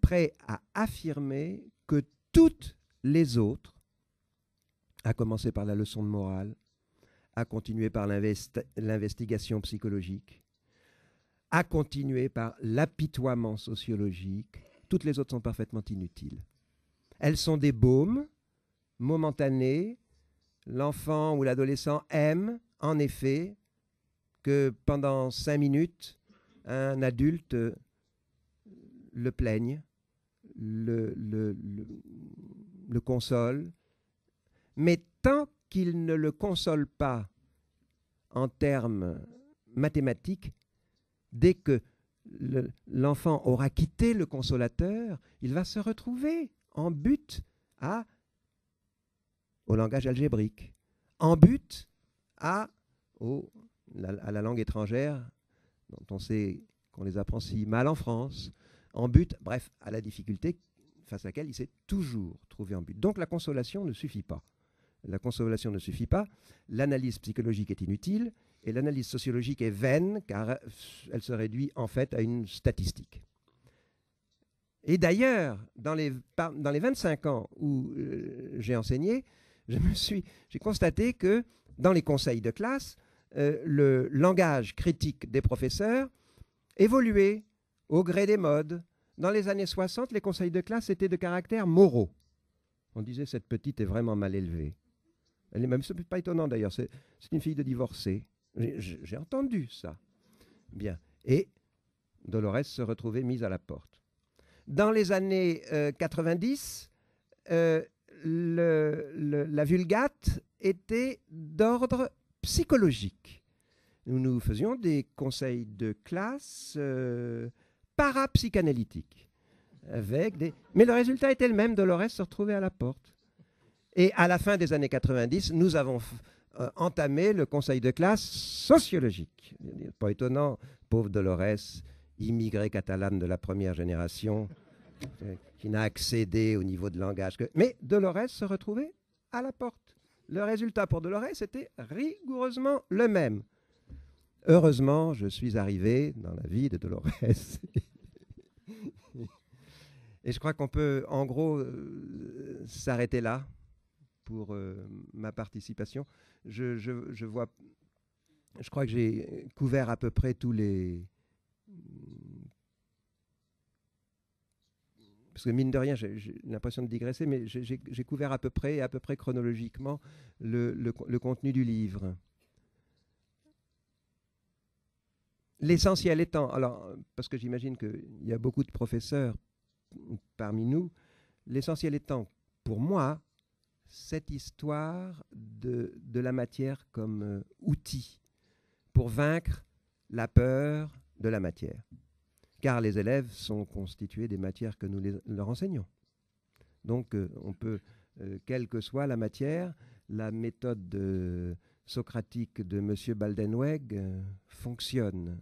prêt à affirmer que toutes les autres, à commencer par la leçon de morale, à continuer par l'investigation psychologique, à continuer par l'apitoiement sociologique, toutes les autres sont parfaitement inutiles. Elles sont des baumes momentanés. L'enfant ou l'adolescent aime, en effet, que pendant 5 minutes, un adulte le plaigne, le console. Mais tant qu'il ne le console pas en termes mathématiques, dès que l'enfant aura quitté le consolateur, il va se retrouver en butte au langage algébrique, en butte à la langue étrangère, dont on sait qu'on les apprend si mal en France, en butte, bref, à la difficulté face à laquelle il s'est toujours trouvé en but. Donc la consolation ne suffit pas. La consolation ne suffit pas, l'analyse psychologique est inutile, et l'analyse sociologique est vaine, car elle se réduit en fait à une statistique. Et d'ailleurs, dans les 25 ans où j'ai enseigné, j'ai constaté que dans les conseils de classe, le langage critique des professeurs évoluait au gré des modes. Dans les années 60, les conseils de classe étaient de caractère moraux. On disait, cette petite est vraiment mal élevée. Elle est même, c'est pas étonnant d'ailleurs, c'est une fille de divorcée. J'ai entendu ça. Bien. Et Dolores se retrouvait mise à la porte. Dans les années 90, la vulgate était d'ordre psychologique. Nous faisions des conseils de classe parapsychanalytiques. Mais le résultat était le même, Dolores se retrouvait à la porte. Et à la fin des années 90, nous avons entamé le conseil de classe sociologique. Pas étonnant, pauvre Dolores, immigrée catalane de la première génération, qui n'a accédé au niveau de langage que... Mais Dolores se retrouvait à la porte. Le résultat pour Dolores était rigoureusement le même. Heureusement, je suis arrivé dans la vie de Dolores. Et je crois qu'on peut, en gros, s'arrêter là pour ma participation. Je crois que j'ai couvert à peu près tous les... Parce que mine de rien, j'ai l'impression de digresser, mais j'ai couvert à peu près chronologiquement le contenu du livre. L'essentiel étant, alors, parce que j'imagine qu'il y a beaucoup de professeurs parmi nous, l'essentiel étant, pour moi, cette histoire de la matière comme outil pour vaincre la peur de la matière. Car les élèves sont constitués des matières que nous leur enseignons. Donc, on peut, quelle que soit la matière, la méthode socratique de M. Baldenweg fonctionne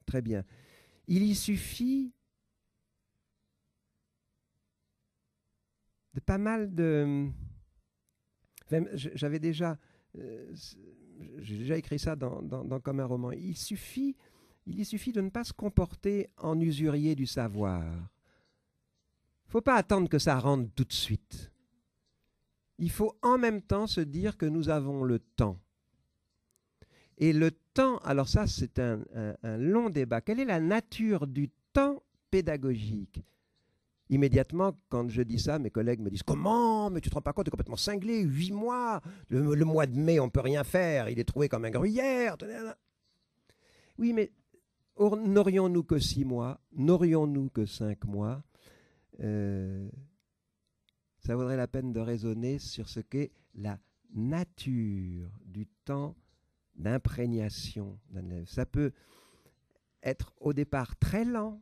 très bien. Il y suffit de pas mal de... Enfin, j'ai déjà écrit ça dans comme un roman. Il suffit de ne pas se comporter en usurier du savoir. Il ne faut pas attendre que ça rentre tout de suite. Il faut en même temps se dire que nous avons le temps. Et le temps, alors ça c'est un long débat. Quelle est la nature du temps pédagogique ? Immédiatement, quand je dis ça, mes collègues me disent « Comment ? Mais tu te rends pas compte, tu es complètement cinglé, 8 mois, le mois de mai on ne peut rien faire, il est trouvé comme un gruyère. » Oui, mais n'aurions-nous que 6 mois, n'aurions-nous que 5 mois, ça vaudrait la peine de raisonner sur ce qu'est la nature du temps d'imprégnation d'un élève. Ça peut être au départ très lent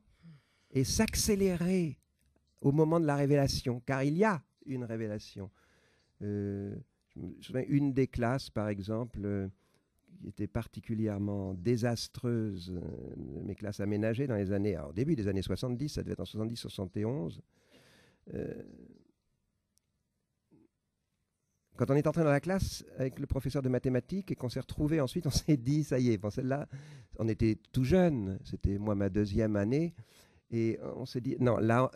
et s'accélérer au moment de la révélation, car il y a une révélation. Je me souviens, une des classes, par exemple, qui était particulièrement désastreuse, mes classes aménagées dans les années, au début des années 70, ça devait être en 70-71. Quand on est entré dans la classe avec le professeur de mathématiques et qu'on s'est retrouvés ensuite, on s'est dit, ça y est, bon, celle-là, on était tout jeunes, c'était moi ma 2e année, et on s'est dit, non, là,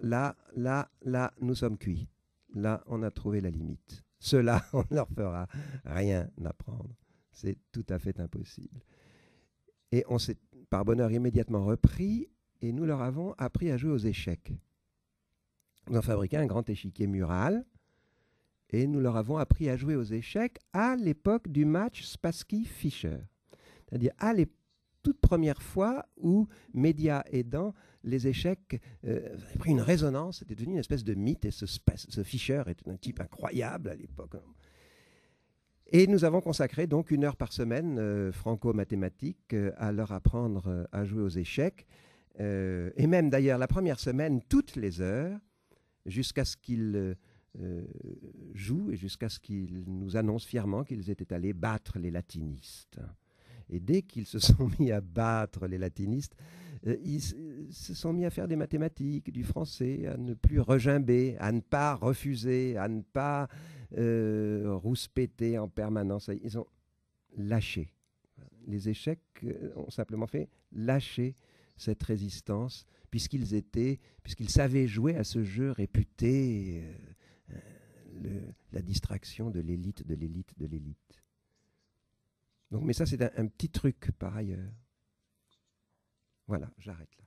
nous sommes cuits. Là, on a trouvé la limite. Ceux-là, on ne leur fera rien apprendre. C'est tout à fait impossible. Et on s'est, par bonheur, immédiatement repris, et nous leur avons appris à jouer aux échecs. Nous avons fabriqué un grand échiquier mural, et nous leur avons appris à jouer aux échecs à l'époque du match Spassky-Fischer. C'est-à-dire à les toutes premières fois où, médias aidant, les échecs avaient pris une résonance, c'était devenu une espèce de mythe, et ce Fischer était un type incroyable à l'époque. Et nous avons consacré donc 1 heure par semaine, franco-mathématiques, à leur apprendre à jouer aux échecs. Et même d'ailleurs la première semaine, toutes les heures, jusqu'à ce qu'ils jouent et jusqu'à ce qu'ils nous annoncent fièrement qu'ils étaient allés battre les latinistes. Et dès qu'ils se sont mis à battre les latinistes, ils se sont mis à faire des mathématiques, du français, à ne plus regimber, à ne pas refuser, à ne pas rouspéter en permanence. Ils ont lâché. Les échecs ont simplement fait lâcher cette résistance, puisqu'ils savaient jouer à ce jeu réputé la distraction de l'élite, de l'élite, de l'élite. Donc, mais ça, c'est un petit truc par ailleurs. Voilà, j'arrête là.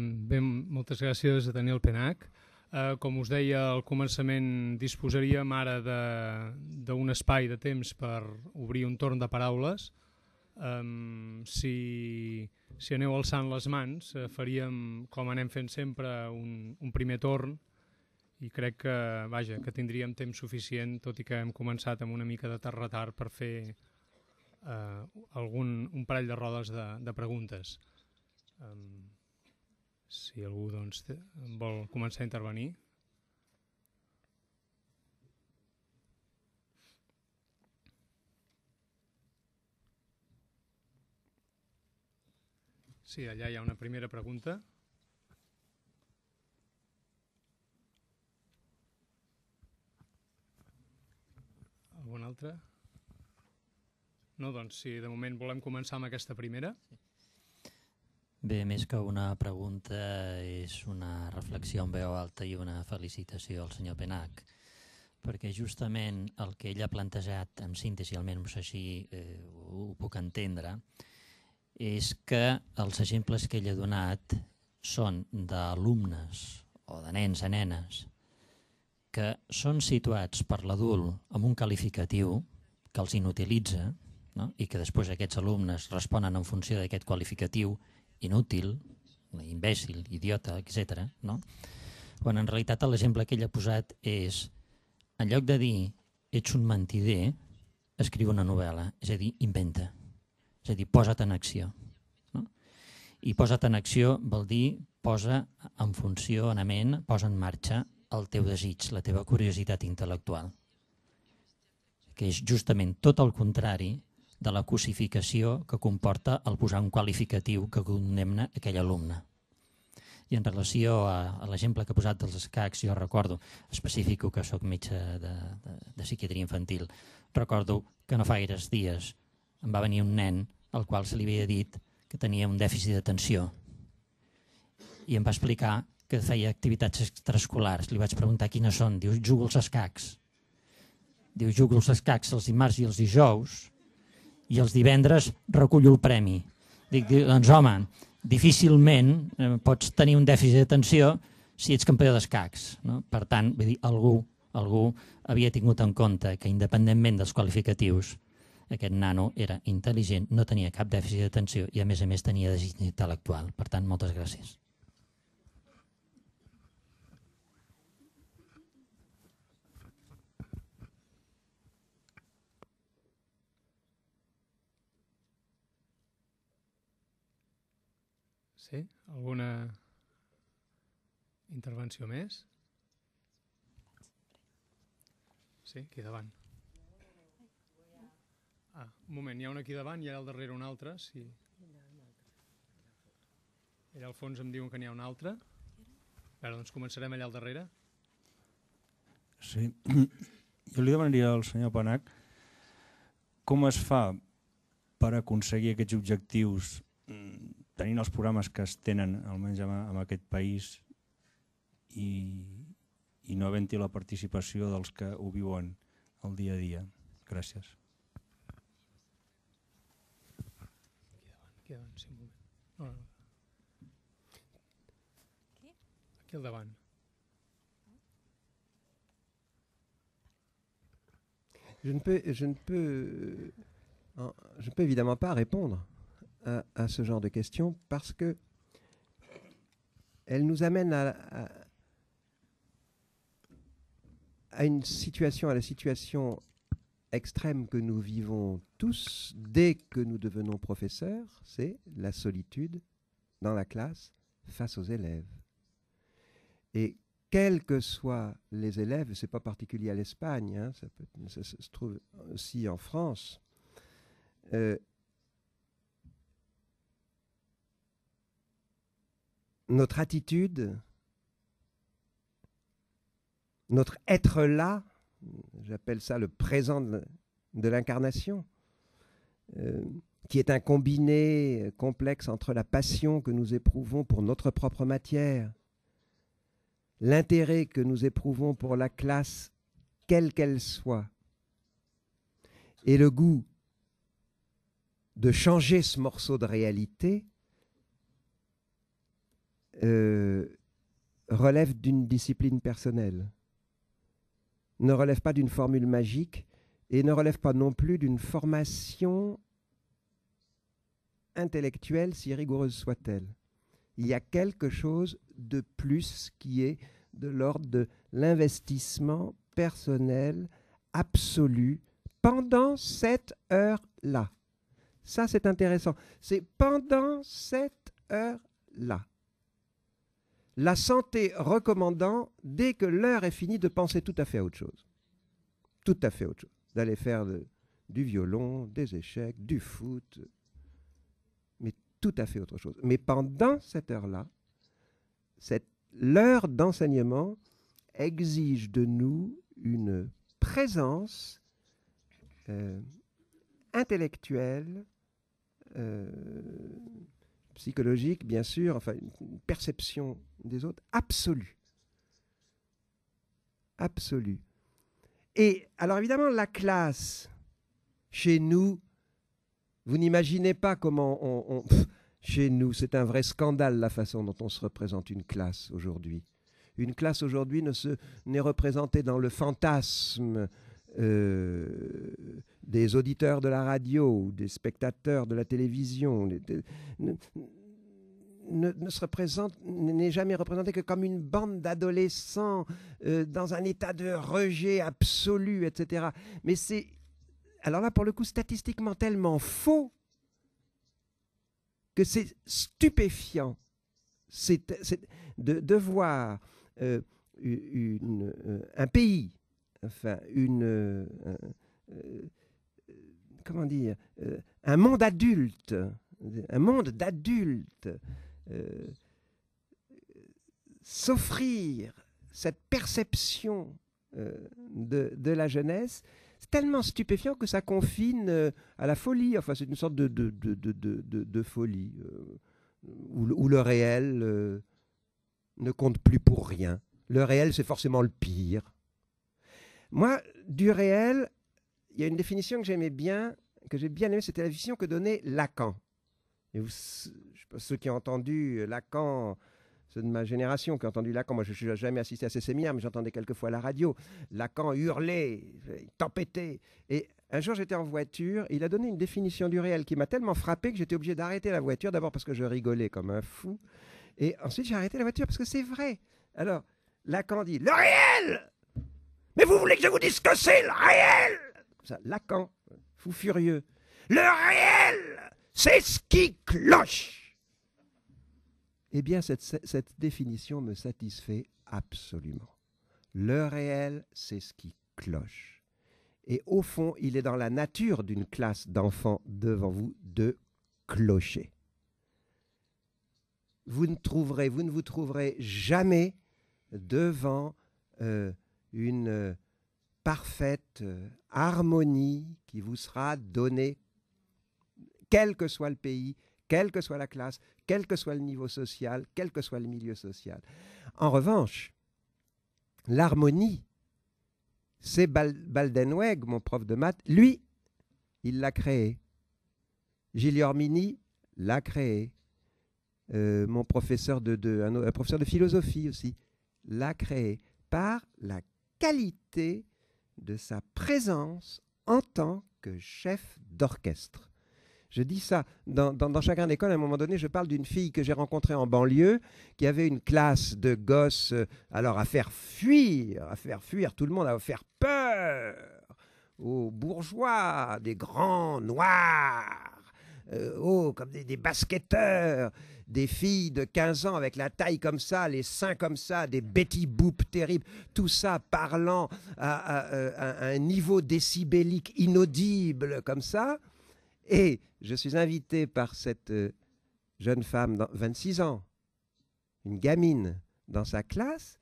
Bé, moltes gràcies a Daniel Penach. Com us deia al començament, disposaríem ara d'un espai de temps per obrir un torn de paraules. Si aneu alçant les mans, faríem, com anem fent sempre, un primer torn, i crec que tindríem temps suficient, tot i que hem començat amb una mica de retard, per fer un parell de rodes de preguntes. Si algú vol començar a intervenir. Sí, allà hi ha una primera pregunta. Alguna altra? No, doncs sí, de moment volem començar amb aquesta primera. Bé, més que una pregunta, és una reflexió en veu alta i una felicitació al senyor Penach, perquè justament el que ell ha plantejat, en síntesi, almenys així ho puc entendre, és que els exemples que ell ha donat són d'alumnes o de nens a nenes que són situats per l'adult amb un qualificatiu que els inutilitza, no? I que després aquests alumnes responen en funció d'aquest qualificatiu inútil, imbècil, idiota, etc. No? Quan en realitat l'exemple que ell ha posat és, en lloc de dir ets un mentider, escriu una novel·la, és a dir, inventa. És a dir, posa't en acció. No? I posa't en acció vol dir posa en funcionament, posa en marxa el teu desig, la teva curiositat intel·lectual, que és justament tot el contrari de la cosificació que comporta el posar un qualificatiu que condemna aquell alumne. I en relació a l'exemple que ha posat dels escacs, jo recordo, específico que soc metge de psiquiatria infantil, recordo que no fa gaires dies em va venir un nen al qual se li havia dit que tenia un dèficit d'atenció i em va explicar que feia activitats extraescolars. Li vaig preguntar quines són. Diu, jugo als escacs. Diu, jugo als escacs els dimarts i els dijous i els divendres recullo el premi. Dic, doncs home, difícilment pots tenir un dèficit d'atenció si ets campió d'escacs. No? Per tant, vull dir, algú algú havia tingut en compte que independentment dels qualificatius aquest nano era intel·ligent, no tenia cap dèficit d'atenció i a més tenia desig intel·lectual. Per tant, moltes gràcies. Sí? Alguna intervenció més? Sí, aquí davant. Un moment, hi ha un aquí davant i allà al darrere un altre. Sí. Allà al fons em diuen que n'hi ha un altre. A veure, doncs començarem allà al darrere. Sí. Jo li demanaria al senyor Penach com es fa per aconseguir aquests objectius tenint els programes que es tenen, almenys en aquest país, i no havent-hi la participació dels que ho viuen el dia a dia. Gràcies. Aquí davant, sí, un moment. No. Aquí al davant. Je ne peux évidemment pas répondre à ce genre de questions parce que elles nous amènent à une situation, à la situation extrême que nous vivons tous dès que nous devenons professeurs, c'est la solitude dans la classe face aux élèves. Et quels que soient les élèves, ce n'est pas particulier à l'Espagne, hein, ça se trouve aussi en France, notre attitude, notre être là, j'appelle ça le présent de l'incarnation, qui est un combiné complexe entre la passion que nous éprouvons pour notre propre matière, l'intérêt que nous éprouvons pour la classe, quelle qu'elle soit, et le goût de changer ce morceau de réalité, relève d'une discipline personnelle, ne relève pas d'une formule magique et ne relève pas non plus d'une formation intellectuelle, si rigoureuse soit-elle. Il y a quelque chose de plus qui est de l'ordre de l'investissement personnel absolu pendant cette heure-là. Ça, c'est intéressant. C'est pendant cette heure-là. La santé recommandant, dès que l'heure est finie, de penser tout à fait à autre chose. Tout à fait autre chose. D'aller faire du violon, des échecs, du foot, mais tout à fait autre chose. Mais pendant cette heure-là, l'heure d'enseignement exige de nous une présence intellectuelle, psychologique, bien sûr, enfin une perception des autres absolue. Absolue. Et alors évidemment, la classe, chez nous, vous n'imaginez pas comment chez nous, c'est un vrai scandale la façon dont on se représente une classe aujourd'hui. Une classe aujourd'hui n'est représentée dans le fantasme des auditeurs de la radio, des spectateurs de la télévision, n'est jamais représentée que comme une bande d'adolescents dans un état de rejet absolu, etc. Mais c'est, alors là, pour le coup, statistiquement tellement faux que c'est stupéfiant. C'est de voir un pays, enfin comment dire, un monde adulte, s'offrir cette perception de la jeunesse. C'est tellement stupéfiant que ça confine à la folie. Enfin, c'est une sorte de folie où le réel ne compte plus pour rien. Le réel, c'est forcément le pire. Moi, du réel, il y a une définition que j'aimais bien, que j'ai bien aimée, c'était la définition que donnait Lacan. Et ceux qui ont entendu Lacan ceux de ma génération qui ont entendu Lacan. Moi, je n'ai jamais assisté à ces séminaires, mais j'entendais quelquefois la radio. Lacan hurlait, tempêtait. Et un jour, j'étais en voiture, et il a donné une définition du réel qui m'a tellement frappé que j'étais obligé d'arrêter la voiture, d'abord parce que je rigolais comme un fou, et ensuite j'ai arrêté la voiture parce que c'est vrai. Alors, Lacan dit « Le réel ! Mais vous voulez que je vous dise ce que c'est, le réel ?» Ça, Lacan, fou furieux. « Le réel, c'est ce qui cloche !» Eh bien, cette définition me satisfait absolument. Le réel, c'est ce qui cloche. Et au fond, il est dans la nature d'une classe d'enfants devant vous de clocher. Vous ne vous trouverez jamais devant une parfaite harmonie qui vous sera donnée, quel que soit le pays, quelle que soit la classe, quel que soit le niveau social, quel que soit le milieu social. En revanche, l'harmonie, c'est Baldenweg, mon prof de maths, lui, il l'a créé. Gilles Yormini l'a créé. Mon professeur un professeur de philosophie aussi l'a créé par la qualité de sa présence en tant que chef d'orchestre. Je dis ça, dans Chagrin d'école, à un moment donné, je parle d'une fille que j'ai rencontrée en banlieue, qui avait une classe de gosses, alors à faire fuir tout le monde, à faire peur aux bourgeois, des grands noirs, comme des basketteurs, des filles de 15 ans avec la taille comme ça, les seins comme ça, des Betty Boop terribles, tout ça parlant à un niveau décibélique inaudible comme ça. Et je suis invité par cette jeune femme, 26 ans, une gamine, dans sa classe,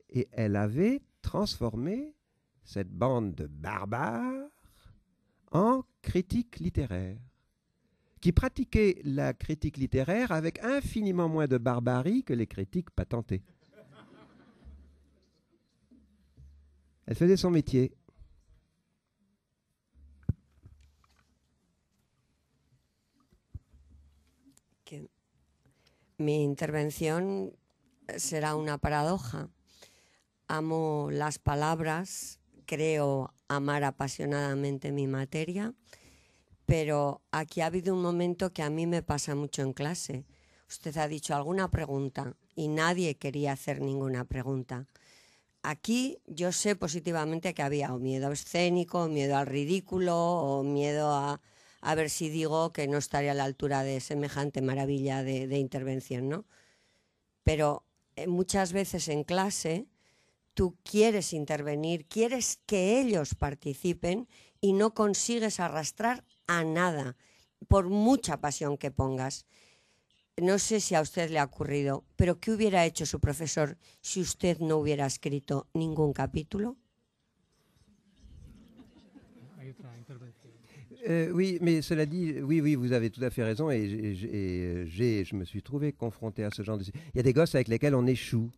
et elle avait transformé cette bande de barbares en critique littéraire, qui pratiquaient la critique littéraire avec infiniment moins de barbarie que les critiques patentées. Elle faisait son métier. Mi intervención será una paradoja. Amo las palabras, creo amar apasionadamente mi materia, pero aquí ha habido un momento que a mí me pasa mucho en clase. Usted ha dicho alguna pregunta y nadie quería hacer ninguna pregunta. Aquí yo sé positivamente que había o miedo escénico, o miedo al ridículo, o miedo a ver si digo que no estaré a la altura de semejante maravilla de intervención, ¿no? Pero muchas veces en clase tú quieres intervenir, quieres que ellos participen y no consigues arrastrar a nada, por mucha pasión que pongas. No sé si a usted le ha ocurrido, pero ¿qué hubiera hecho su profesor si usted no hubiera escrito ningún capítulo? Oui, mais cela dit, oui, vous avez tout à fait raison, et je me suis trouvé confronté à ce genre de... Il y a des gosses avec lesquels on échoue.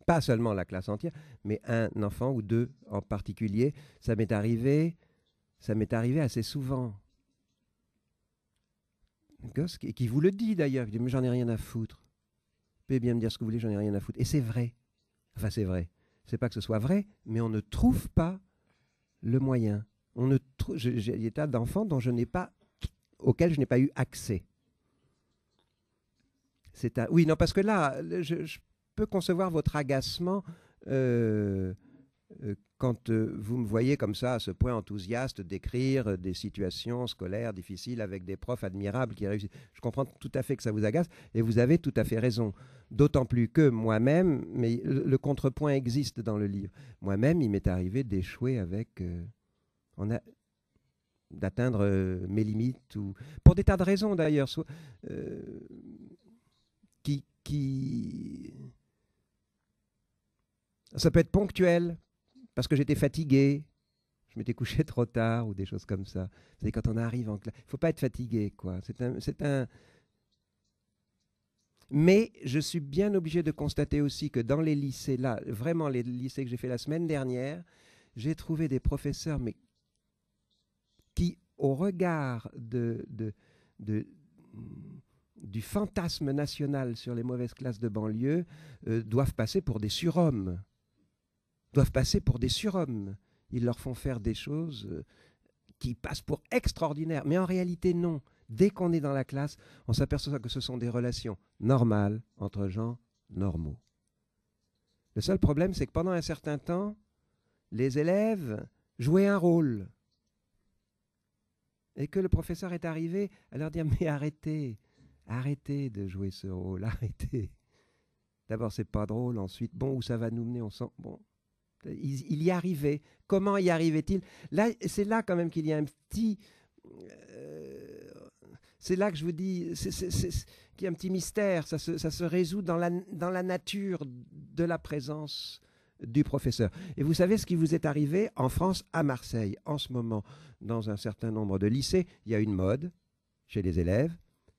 Pas seulement la classe entière, mais un enfant ou deux en particulier. Ça m'est arrivé assez souvent. Un gosse qui vous le dit d'ailleurs, il dit « mais j'en ai rien à foutre ». Vous pouvez bien me dire ce que vous voulez, j'en ai rien à foutre. Et c'est vrai. Enfin, c'est vrai. C'est pas que ce soit vrai, mais on ne trouve pas le moyen. J'ai des tas d'enfants auxquels je n'ai pas eu accès. Oui, non, parce que là, je peux concevoir votre agacement quand vous me voyez comme ça, à ce point enthousiaste, décrire des situations scolaires difficiles avec des profs admirables qui réussissent. Je comprends tout à fait que ça vous agace, et vous avez tout à fait raison. D'autant plus que moi-même, mais le contrepoint existe dans le livre, moi-même, il m'est arrivé d'échouer avec... d'atteindre mes limites, ou pour des tas de raisons d'ailleurs, ça peut être ponctuel, parce que j'étais fatigué, je m'étais couché trop tard, ou des choses comme ça. C'est quand on arrive en classe, il ne faut pas être fatigué, quoi. Mais je suis bien obligé de constater aussi que dans les lycées, là, vraiment les lycées que j'ai fait la semaine dernière, j'ai trouvé des professeurs, mais qui, au regard de du fantasme national sur les mauvaises classes de banlieue doivent passer pour des surhommes. Ils leur font faire des choses qui passent pour extraordinaires. Mais en réalité, non. Dès qu'on est dans la classe, on s'aperçoit que ce sont des relations normales entre gens normaux. Le seul problème, c'est que pendant un certain temps, les élèves jouaient un rôle. Et que le professeur est arrivé à leur dire « Mais arrêtez de jouer ce rôle, arrêtez. D'abord, c'est pas drôle, ensuite, bon, où ça va nous mener, on sent... Bon. » Il y arrivait. Comment y arrivait-il? Là, c'est là quand même qu'il y a un petit... c'est là que je vous dis qu'il y a un petit mystère. Ça se résout dans la nature de la présence du professeur. Et vous savez ce qui vous est arrivé en France, à Marseille, en ce moment, dans un certain nombre de lycées, il y a une mode chez les élèves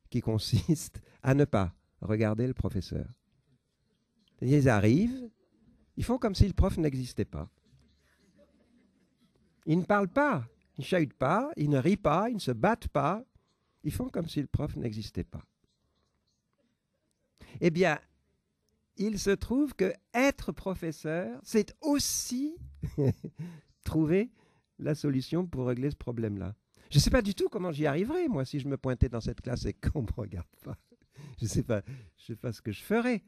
qui consiste à ne pas regarder le professeur. Ils arrivent, ils font comme si le prof n'existait pas. Ils ne parlent pas, ils ne chahutent pas, ils ne rient pas, ils ne se battent pas. Ils font comme si le prof n'existait pas. Eh bien, il se trouve que être professeur, c'est aussi trouver la solution pour régler ce problème-là. Je ne sais pas du tout comment j'y arriverai, moi, si je me pointais dans cette classe et qu'on ne me regarde pas. Je ne sais pas ce que je ferais,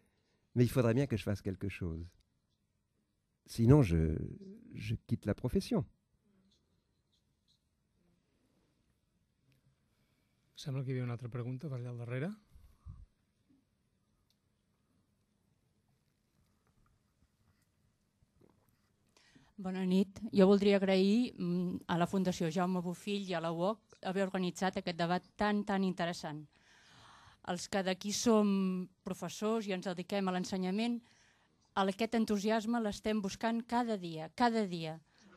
mais il faudrait bien que je fasse quelque chose. Sinon, je quitte la profession. Sembla que hi havia una altra pregunta per allà al darrere. Bona nit. Jo voldria agrair a la Fundació Jaume Bofill i a la UOC haver organitzat aquest debat tan interessant. Els que d'aquí som professors i ens dediquem a l'ensenyament, aquest entusiasme l'estem buscant cada dia.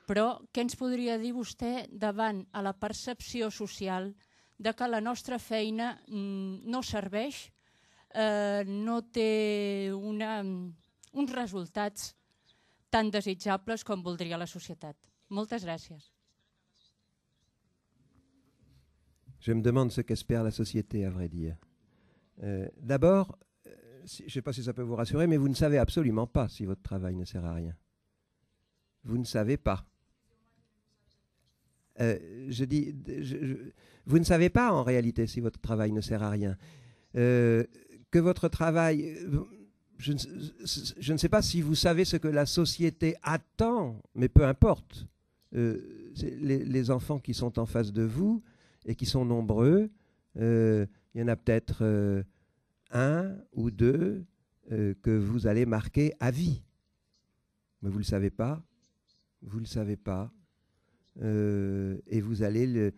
Però què ens podria dir vostè davant a la percepció social de que la nostra feina no serveix, no té uns resultats tan desitjables com voldria la societat? Moltes gràcies. Je me demande ce qu'espère la société, à vrai dire. D'abord, je ne sais pas si ça peut vous rassurer, mais vous ne savez absolument pas si votre travail ne sert à rien. Vous ne savez pas. Vous ne savez pas en réalité si votre travail ne sert à rien. Que votre travail... Je ne sais pas si vous savez ce que la société attend, mais peu importe. Les enfants qui sont en face de vous et qui sont nombreux, il y en a peut-être un ou deux que vous allez marquer à vie. Mais vous ne le savez pas. Vous ne le savez pas. Et vous allez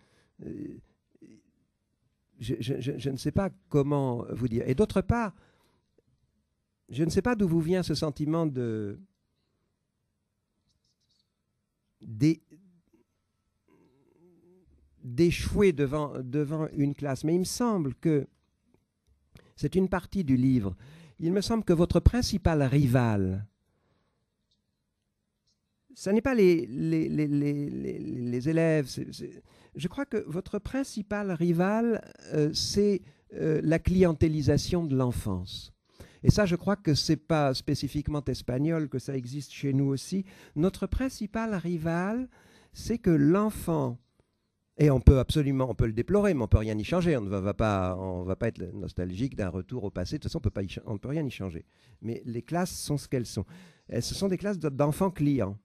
je ne sais pas comment vous dire. Et d'autre part, je ne sais pas d'où vous vient ce sentiment d'échouer devant une classe. Mais il me semble que c'est une partie du livre. Il me semble que votre principal rival, ce n'est pas les élèves. Je crois que votre principal rival, c'est la clientélisation de l'enfance. Et ça, je crois que ce n'est pas spécifiquement espagnol, que ça existe chez nous aussi. Notre principal rival, c'est que l'enfant, et on peut le déplorer, mais on ne peut rien y changer. On ne va pas être nostalgique d'un retour au passé. De toute façon, on ne peut rien y changer. Mais les classes sont ce qu'elles sont. Ce sont des classes d'enfants clients.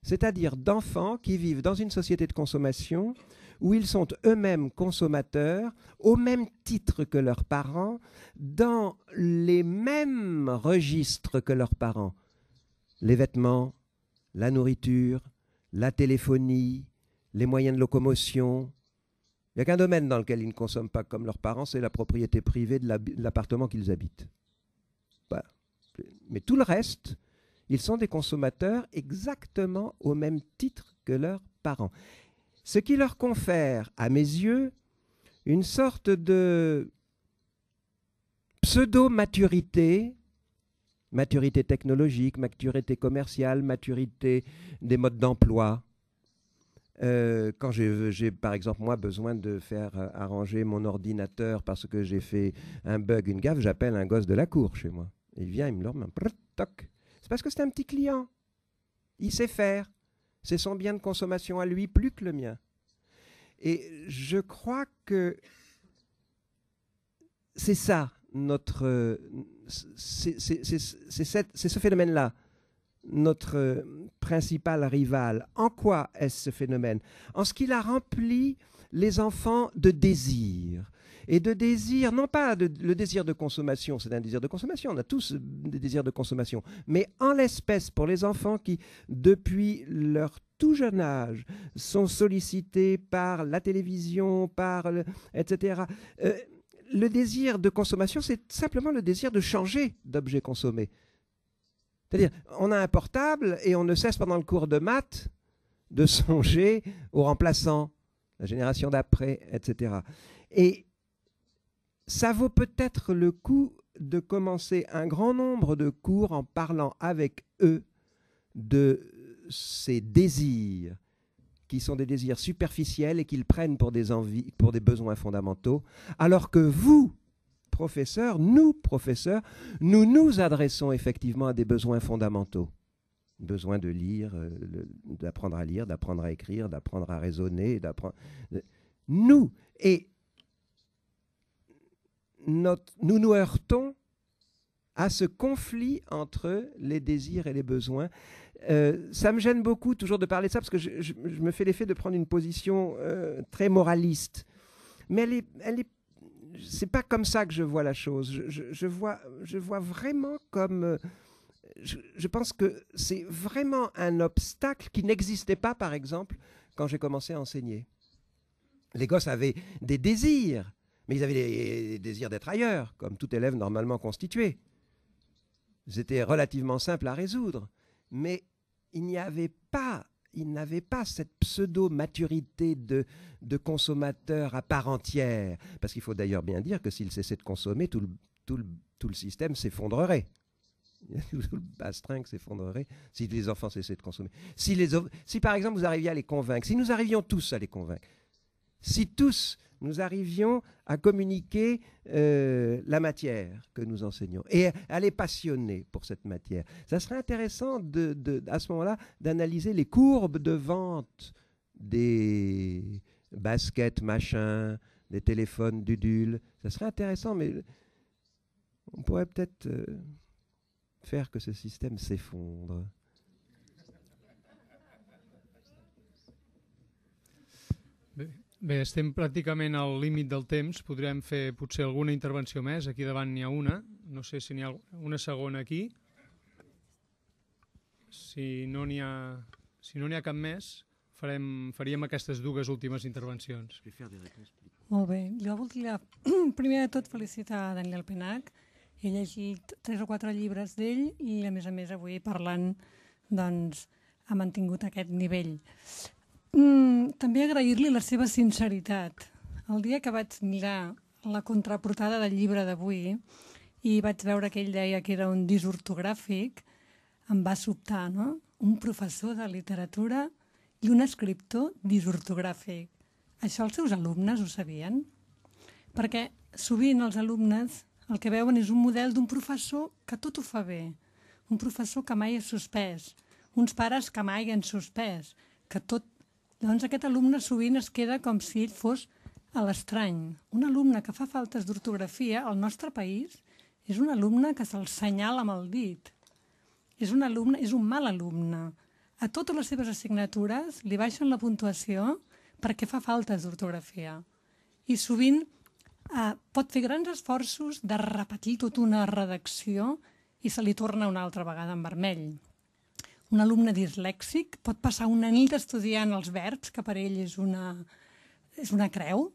C'est-à-dire d'enfants qui vivent dans une société de consommation où ils sont eux-mêmes consommateurs, au même titre que leurs parents, dans les mêmes registres que leurs parents. Les vêtements, la nourriture, la téléphonie, les moyens de locomotion. Il n'y a qu'un domaine dans lequel ils ne consomment pas comme leurs parents, c'est la propriété privée de l'appartement qu'ils habitent. Voilà. Mais tout le reste, ils sont des consommateurs exactement au même titre que leurs parents. Ce qui leur confère, à mes yeux, une sorte de pseudo-maturité, maturité technologique, maturité commerciale, maturité des modes d'emploi, Quand j'ai par exemple moi besoin de faire arranger mon ordinateur parce que j'ai fait un bug, une gaffe, j'appelle un gosse de la cour chez moi. Il vient, il me le remet, toc. C'est parce que c'est un petit client. Il sait faire. C'est son bien de consommation à lui plus que le mien. Et je crois que c'est ça c'est ce phénomène-là. Notre principal rival. En quoi est-ce ce phénomène? En ce qu'il a rempli les enfants de désir. Et de désir, non pas le désir de consommation, c'est un désir de consommation, on a tous des désirs de consommation, mais en l'espèce, pour les enfants qui, depuis leur tout jeune âge, sont sollicités par la télévision, etc., le désir de consommation, c'est simplement le désir de changer d'objet consommé. C'est-à-dire, on a un portable et on ne cesse pendant le cours de maths de songer au remplaçant, la génération d'après, etc. Et ça vaut peut-être le coup de commencer un grand nombre de cours en parlant avec eux de ces désirs qui sont des désirs superficiels et qu'ils prennent pour des envies, pour des besoins fondamentaux, alors que vous, professeurs, nous nous adressons effectivement à des besoins fondamentaux. Besoin de lire, d'apprendre à lire, d'apprendre à écrire, d'apprendre à raisonner, nous. Et nous nous heurtons à ce conflit entre les désirs et les besoins. Ça me gêne beaucoup toujours de parler de ça parce que je me fais l'effet de prendre une position très moraliste. Mais c'est pas comme ça que je vois la chose. Je vois vraiment comme... je pense que c'est vraiment un obstacle qui n'existait pas, par exemple, quand j'ai commencé à enseigner. Les gosses avaient des désirs, mais ils avaient des désirs d'être ailleurs, comme tout élève normalement constitué. C'était relativement simple à résoudre, mais il n'avait pas cette pseudo-maturité de consommateur à part entière. Parce qu'il faut d'ailleurs bien dire que s'il cessait de consommer, tout le système s'effondrerait. Tout le bastringue s'effondrerait si les enfants cessaient de consommer. Si par exemple vous arriviez à les convaincre, si nous arrivions tous à les convaincre, si tous nous arrivions à communiquer la matière que nous enseignons et à les passionner pour cette matière, ça serait intéressant à ce moment-là d'analyser les courbes de vente des baskets machin, des téléphones dudules. Ça serait intéressant, mais on pourrait peut-être faire que ce système s'effondre. Bé, estem pràcticament al límit del temps. Podrem fer potser alguna intervenció més. Aquí davant n'hi ha una. No sé si n'hi ha una segona aquí. Si no n'hi ha cap més, faríem aquestes dues últimes intervencions. Molt bé. Jo voldria, primer de tot, felicitar Daniel Penach. He llegit 3 o 4 llibres d'ell i, a més, avui parlant, doncs, ha mantingut aquest nivell. També agrair-li la seva sinceritat. El dia que vaig mirar la contraportada del llibre d'avui i vaig veure que ell deia que era un disortogràfic, em va sobtar, no? Un professor de literatura i un escriptor disortogràfic. Això els seus alumnes ho sabien? Perquè sovint els alumnes el que veuen és un model d'un professor que tot ho fa bé, un professor que mai és suspès, uns pares que mai han suspès, que tot... Llavors aquest alumne sovint es queda com si ell fos a l'estrany. Un alumne que fa faltes d'ortografia al nostre país és un alumne que se'l senyala amb el dit. És un mal alumne. A totes les seves assignatures li baixen la puntuació perquè fa faltes d'ortografia. I sovint pot fer grans esforços de repetir tota una redacció i se li torna una altra vegada en vermell. Un alumne dislèxic pot passar una nit estudiant els verbs, que per ell és una creu,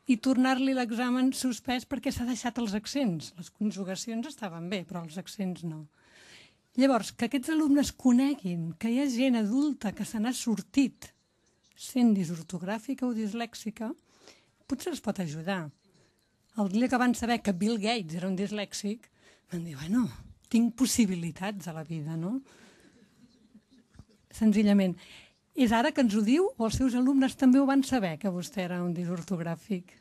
i tornar-li l'examen suspès perquè s'ha deixat els accents. Les conjugacions estaven bé, però els accents no. Llavors, que aquests alumnes coneguin que hi ha gent adulta que se n'ha sortit sent disortogràfica o dislèxica, potser els pot ajudar. El dia que van saber que Bill Gates era un dislèxic, van dir, bueno, tinc possibilitats a la vida, no? Senzillament. És ara que ens ho diu o els seus alumnes també ho van saber, que vostè era un disortogràfic?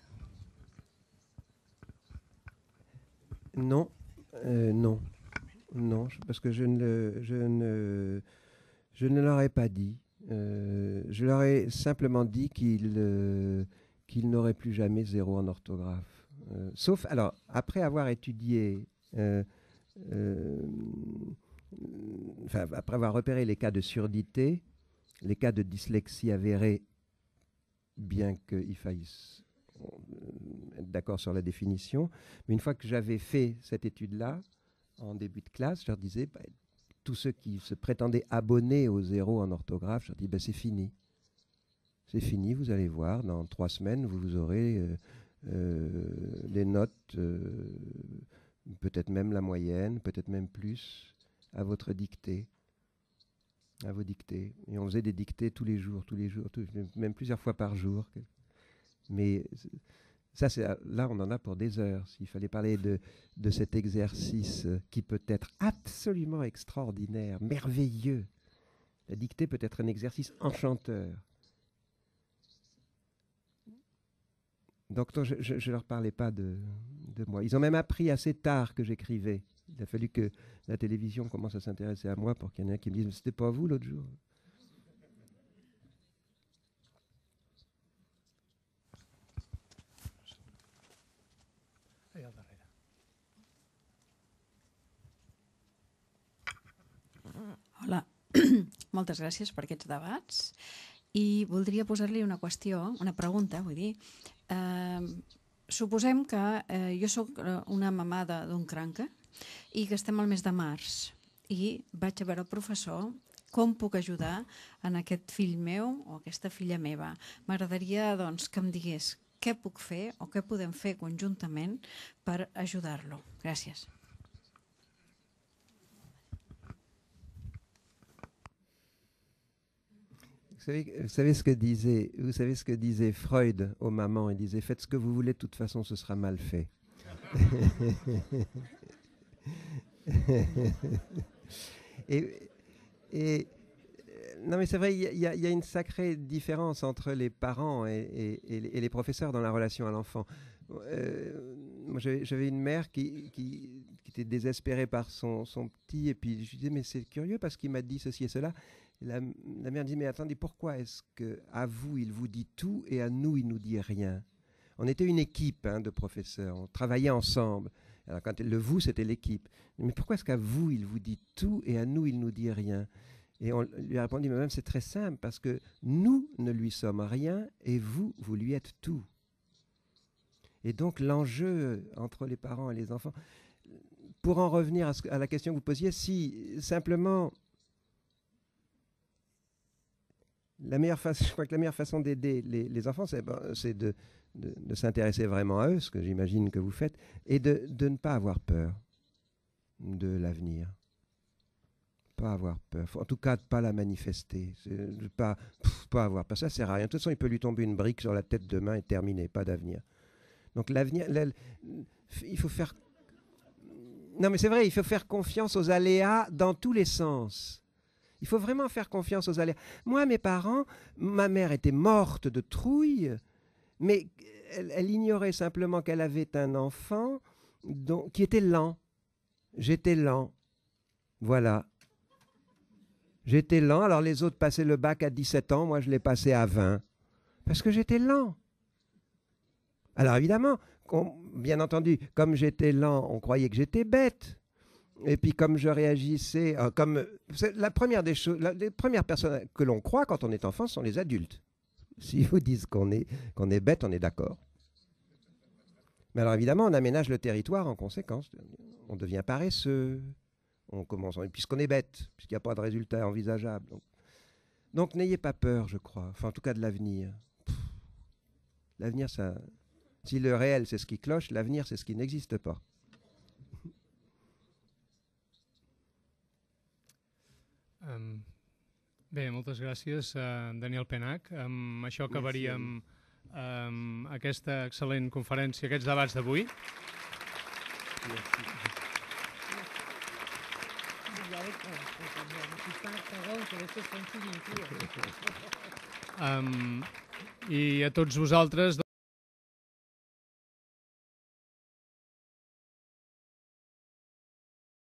Non, non, parce que je ne leur ai pas dit. Je leur ai simplement dit qu'ils n'auraient plus jamais 0 en orthographe. Sauf, alors, après avoir étudié, après avoir repéré les cas de surdité, les cas de dyslexie avérés, bien qu'il faille être d'accord sur la définition, mais une fois que j'avais fait cette étude-là, en début de classe, je leur disais, tous ceux qui se prétendaient abonnés aux 0 en orthographe, je leur dis, c'est fini. C'est fini, vous allez voir, dans 3 semaines, vous aurez les notes, peut-être même la moyenne, peut-être même plus, à votre dictée. À vos dictées. Et on faisait des dictées tous les jours, même plusieurs fois par jour. Mais ça, là, on en a pour des heures. S'il fallait parler de cet exercice qui peut être absolument extraordinaire, merveilleux. La dictée peut être un exercice enchanteur. Donc je ne leur parlais pas de moi. Ils ont même appris assez tard que j'écrivais. Il a fallu que la télévision commence à s'intéresser à moi pour qu'il y en ait un qui me dise « C'était pas vous l'autre jour ?» Hola, moltes gràcies per aquests debats i voldria posar-li una qüestió, una pregunta, vull dir. Suposem que jo sóc una mamada d'un cranca i que estem al mes de març i vaig a veure el professor com puc ajudar en aquest fill meu o aquesta filla meva. M'agradaria doncs, que em digués què puc fer o què podem fer conjuntament per ajudar-lo. Gràcies. Vous savez ce que disait Freud aux mamans. Il disait « Faites ce que vous voulez, de toute façon, ce sera mal fait. » Non, mais c'est vrai, il y a une sacrée différence entre les parents et les professeurs dans la relation à l'enfant. Moi, j'avais une mère qui était désespérée par son petit, et puis je lui disais, mais c'est curieux parce qu'il m'a dit ceci et cela. Et la mère dit, mais attendez, pourquoi est-ce qu'à vous, il vous dit tout et à nous, il nous dit rien? On était une équipe de professeurs, on travaillait ensemble. Alors quand le vous, c'était l'équipe. Mais pourquoi est-ce qu'à vous, il vous dit tout et à nous, il nous dit rien? Et on lui a répondu, mais même c'est très simple, parce que nous ne lui sommes rien et vous, vous lui êtes tout. Et donc l'enjeu entre les parents et les enfants, pour en revenir à la question que vous posiez, si simplement, je crois que la meilleure façon d'aider les enfants, c'est de s'intéresser vraiment à eux, ce que j'imagine que vous faites, et de ne pas avoir peur de l'avenir. Pas avoir peur. En tout cas, de ne pas la manifester. De pas avoir peur. Ça ne sert à rien. De toute façon, il peut lui tomber une brique sur la tête demain et terminer. Pas d'avenir. Donc l'avenir, il faut faire... Non, mais c'est vrai, il faut faire confiance aux aléas dans tous les sens. Il faut vraiment faire confiance aux aléas. Moi, mes parents, ma mère était morte de trouille, mais elle ignorait simplement qu'elle avait un enfant qui était lent. J'étais lent. Voilà. J'étais lent, alors les autres passaient le bac à 17 ans, moi je l'ai passé à 20. Parce que j'étais lent. Alors évidemment, bien entendu, comme j'étais lent, on croyait que j'étais bête. Et puis comme je réagissais, la première des choses, les premières personnes que l'on croit quand on est enfant sont les adultes. S'ils vous disent qu'on est bête, on est d'accord. Mais alors évidemment, on aménage le territoire en conséquence. On devient paresseux. On commence, puisqu'on est bête, puisqu'il n'y a pas de résultat envisageable. Donc n'ayez pas peur, je crois. Enfin, en tout cas de l'avenir. L'avenir, ça... Si le réel, c'est ce qui cloche, l'avenir, c'est ce qui n'existe pas. Bé, moltes gràcies, Daniel Penach. Amb això acabaríem aquesta excel·lent conferència, aquests debats d'avui. Perdón, que I a tots vosaltres